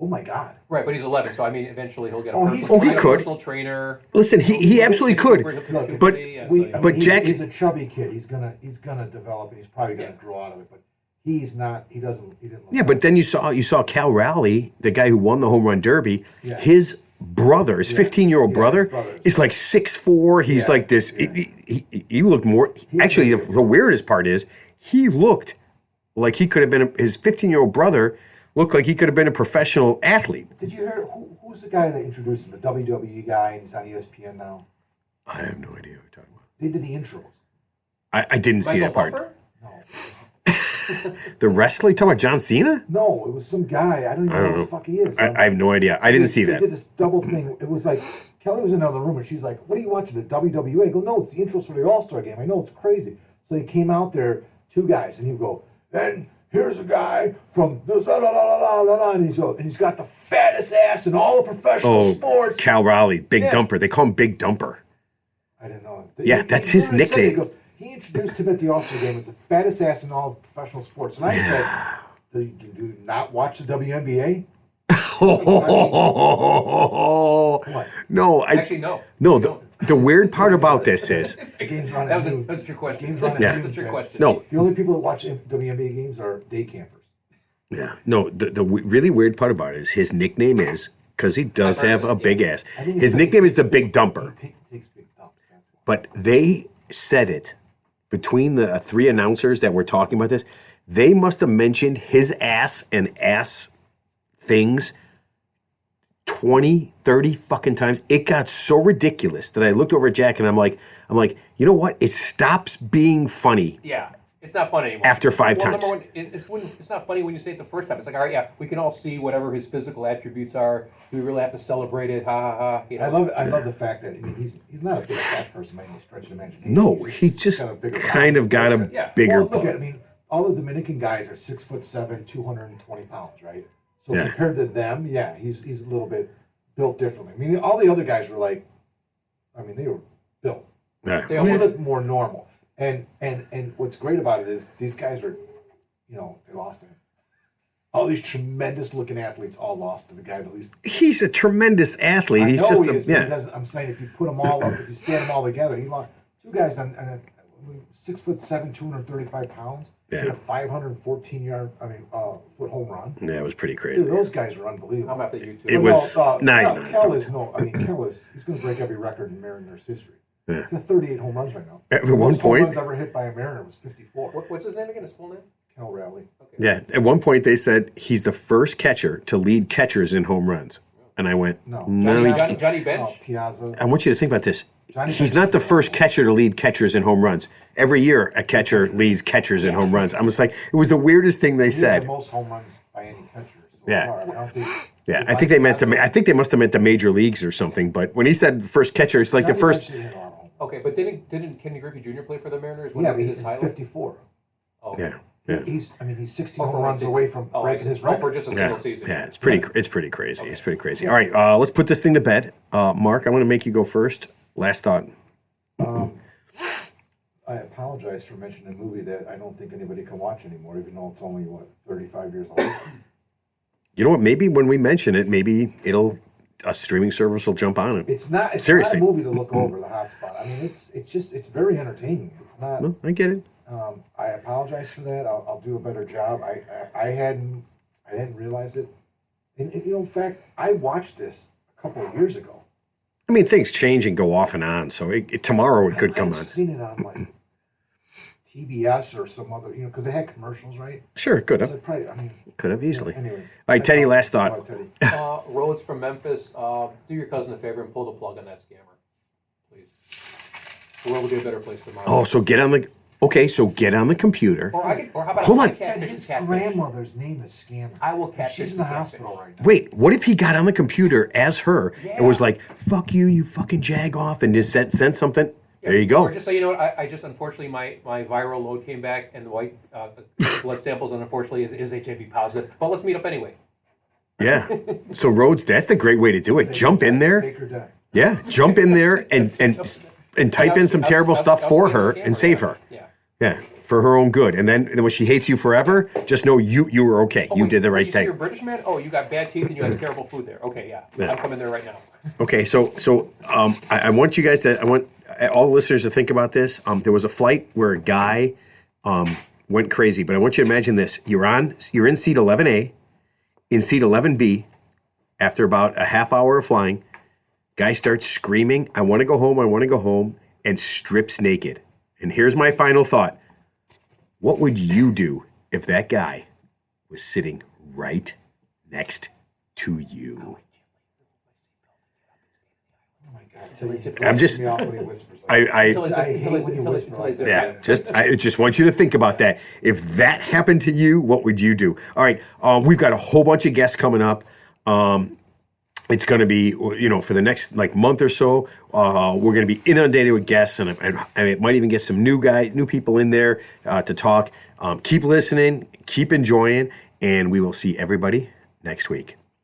oh my god. Right, but he's 11, so I mean, eventually he'll get a Oh, personal, he's- Oh, he he'll get a could. personal trainer. Listen, he absolutely could. Bring up the Look, puberty, but yeah, We, so, yeah. But Jack- he's a chubby kid. He's gonna develop, and he's probably gonna Yeah. grow out of it. But he's not. He didn't. Look Yeah, but then you saw Cal Raleigh, the guy who won the home run derby. Yeah. His brother, his 15-year-old Yeah, brother, his brother. is like 6'4". He's Yeah, like this. yeah. He looked more. Actually, the weirdest part is he looked like he could have been. His 15-year-old brother looked like he could have been a professional athlete. Did you hear who's the guy that introduced him? The WWE guy, and he's on ESPN now. I have no idea what you're talking about. They did the intros. I didn't see Michael that part. Buffer? No, The wrestler, you talking about John Cena? no, it was some guy. I don't even know who the fuck he is. I have no idea. I didn't see They that. did this double thing. It was like Kelly was in another room and she's like, "What are you watching? The WWE?" I go, "No, it's the intros for the All-Star game. I know, it's crazy." So he came out there, two guys, and he'd go, "And here's a guy from this, la, la, la, la, la, la," and he's got the fattest ass in all of professional Oh, sports. Cal Raleigh, Big Yeah. Dumper. They call him Big Dumper. I didn't know. Yeah, that's his literally said it. nickname. He goes, he introduced him at the All-Star game as the fattest ass in all of professional sports. And I said, do you not watch the WNBA? What? No, Actually, no. No, You the, don't. the weird part about this is The game's running That was at a noon. trick question. Game's running Yeah. at That's a noon, trick Jack. question. no, The only people that watch WNBA games are day campers. yeah, no. The really weird part about it is his nickname is because he does have a big ass. I think it's His because nickname is the Big Dumper. He takes big dumps. That's why. But they said it between the three announcers that were talking about this. They must have mentioned his ass and ass things 20, 30 fucking times. It got so ridiculous that I looked over at Jack and I'm like, you know what? It stops being funny. Yeah. It's not funny anymore. After five well, times. Number one, it's not funny when you say it the first time. It's like, all right, yeah, we can all see whatever his physical attributes are. Do we really have to celebrate it? Ha ha ha. You know? I love the fact that he's not a big fat person by any stretch of imagination. No, he's just kind of got a bigger Well, look at all the Dominican guys are 6'7", 220 pounds, right? So compared to them, he's a little bit built differently. I mean, all the other guys were like, they were built. Yeah. They look more normal. And what's great about it is these guys are, they lost him. All these tremendous looking athletes all lost to the guy that least. He's a tremendous athlete. He's just I'm saying if you put them all up, if you stand them all together, he lost two guys on 6'7", 235 pounds. Yeah. Hit a 514 foot home run. Yeah, it was pretty crazy. Dude, those guys were unbelievable. I'm after you too. It was Kel is he's going to break every record in Mariners history. Yeah. He's got 38 home runs right now. At one point, home runs ever hit by a Mariner was 54. What's his name again? His full name? Cal Raleigh. Okay. Yeah. At one point, they said he's the first catcher to lead catchers in home runs, and I went, No. Johnny Bench. No, Piazza. I want you to think about this. Johnny He's Bench not is the the first catcher to lead catchers in home runs. Every year, a catcher leads catchers in home runs. I was like, it was the weirdest thing they He had said. the most home runs by any catcher. So Yeah. far. I don't think. Yeah, I think they meant I think they must have meant the major leagues or something. But when he said the first catcher, it's like the first. Okay, but didn't Kenny Griffey Jr. play for the Mariners? Yeah, but his he's highlight? 54. Oh. Yeah. He's 16 home runs away from breaking his record. for just a single season. Yeah, it's pretty crazy. Okay. It's pretty crazy. All right, let's put this thing to bed. Mark, I'm going to make you go first. Last thought. I apologize for mentioning a movie that I don't think anybody can watch anymore, even though it's only 35 years old. You know what? Maybe when we mention it, maybe a streaming service will jump on it. It's not Seriously. not a movie to look over the hotspot. I mean, it's very entertaining. It's not. No, I get it. I apologize for that. I'll do a better job. I hadn't realized it. And in fact, I watched this a couple of years ago. I mean, things change and go off and on. So tomorrow it could come on. I've seen it on TBS or some other, because they had commercials, right? Sure, could So have. probably, Could have easily. Anyway. All right, Teddy, last thought. Go ahead, Teddy. Rhodes from Memphis. Do your cousin a favor and pull the plug on that scammer, please. The world will be a better place tomorrow. Oh, so get on the computer. Or how about Hold on. His grandmother's name is Scammer. I will catch She's this in the and catch hospital right now. Wait, what if he got on the computer as her and was Yeah. like, fuck you, you fucking jag off, and just sent something? There you go. Or just so you know, I just unfortunately my viral load came back and the white blood samples, and unfortunately is HIV positive. But let's meet up anyway. Yeah. So Rhodes, that's the great way to do it. Jump in there. Fake or die. Yeah. Jump in there and type in some terrible stuff for her and save her. Yeah. Yeah. For her own good. And then when she hates you forever, just know you were okay. You did the right you thing. See you're a British man? Oh, you got bad teeth and you had terrible food there. Okay, yeah. I'm coming there right now. Okay, so I want you guys I want all the listeners to think about this. There was a flight where a guy went crazy, but I want you to imagine this: you're in seat 11A, in seat 11B. After about a half hour of flying, guy starts screaming, "I want to go home! I want to go home!" and strips naked. And here's my final thought: what would you do if that guy was sitting right next to you? I'm just, I just want you to think about that. If that happened to you, what would you do? All right, we've got a whole bunch of guests coming up. It's going to be, for the next month or so, we're going to be inundated with guests, and it might even get some new people in there to talk. Keep listening, keep enjoying, and we will see everybody next week.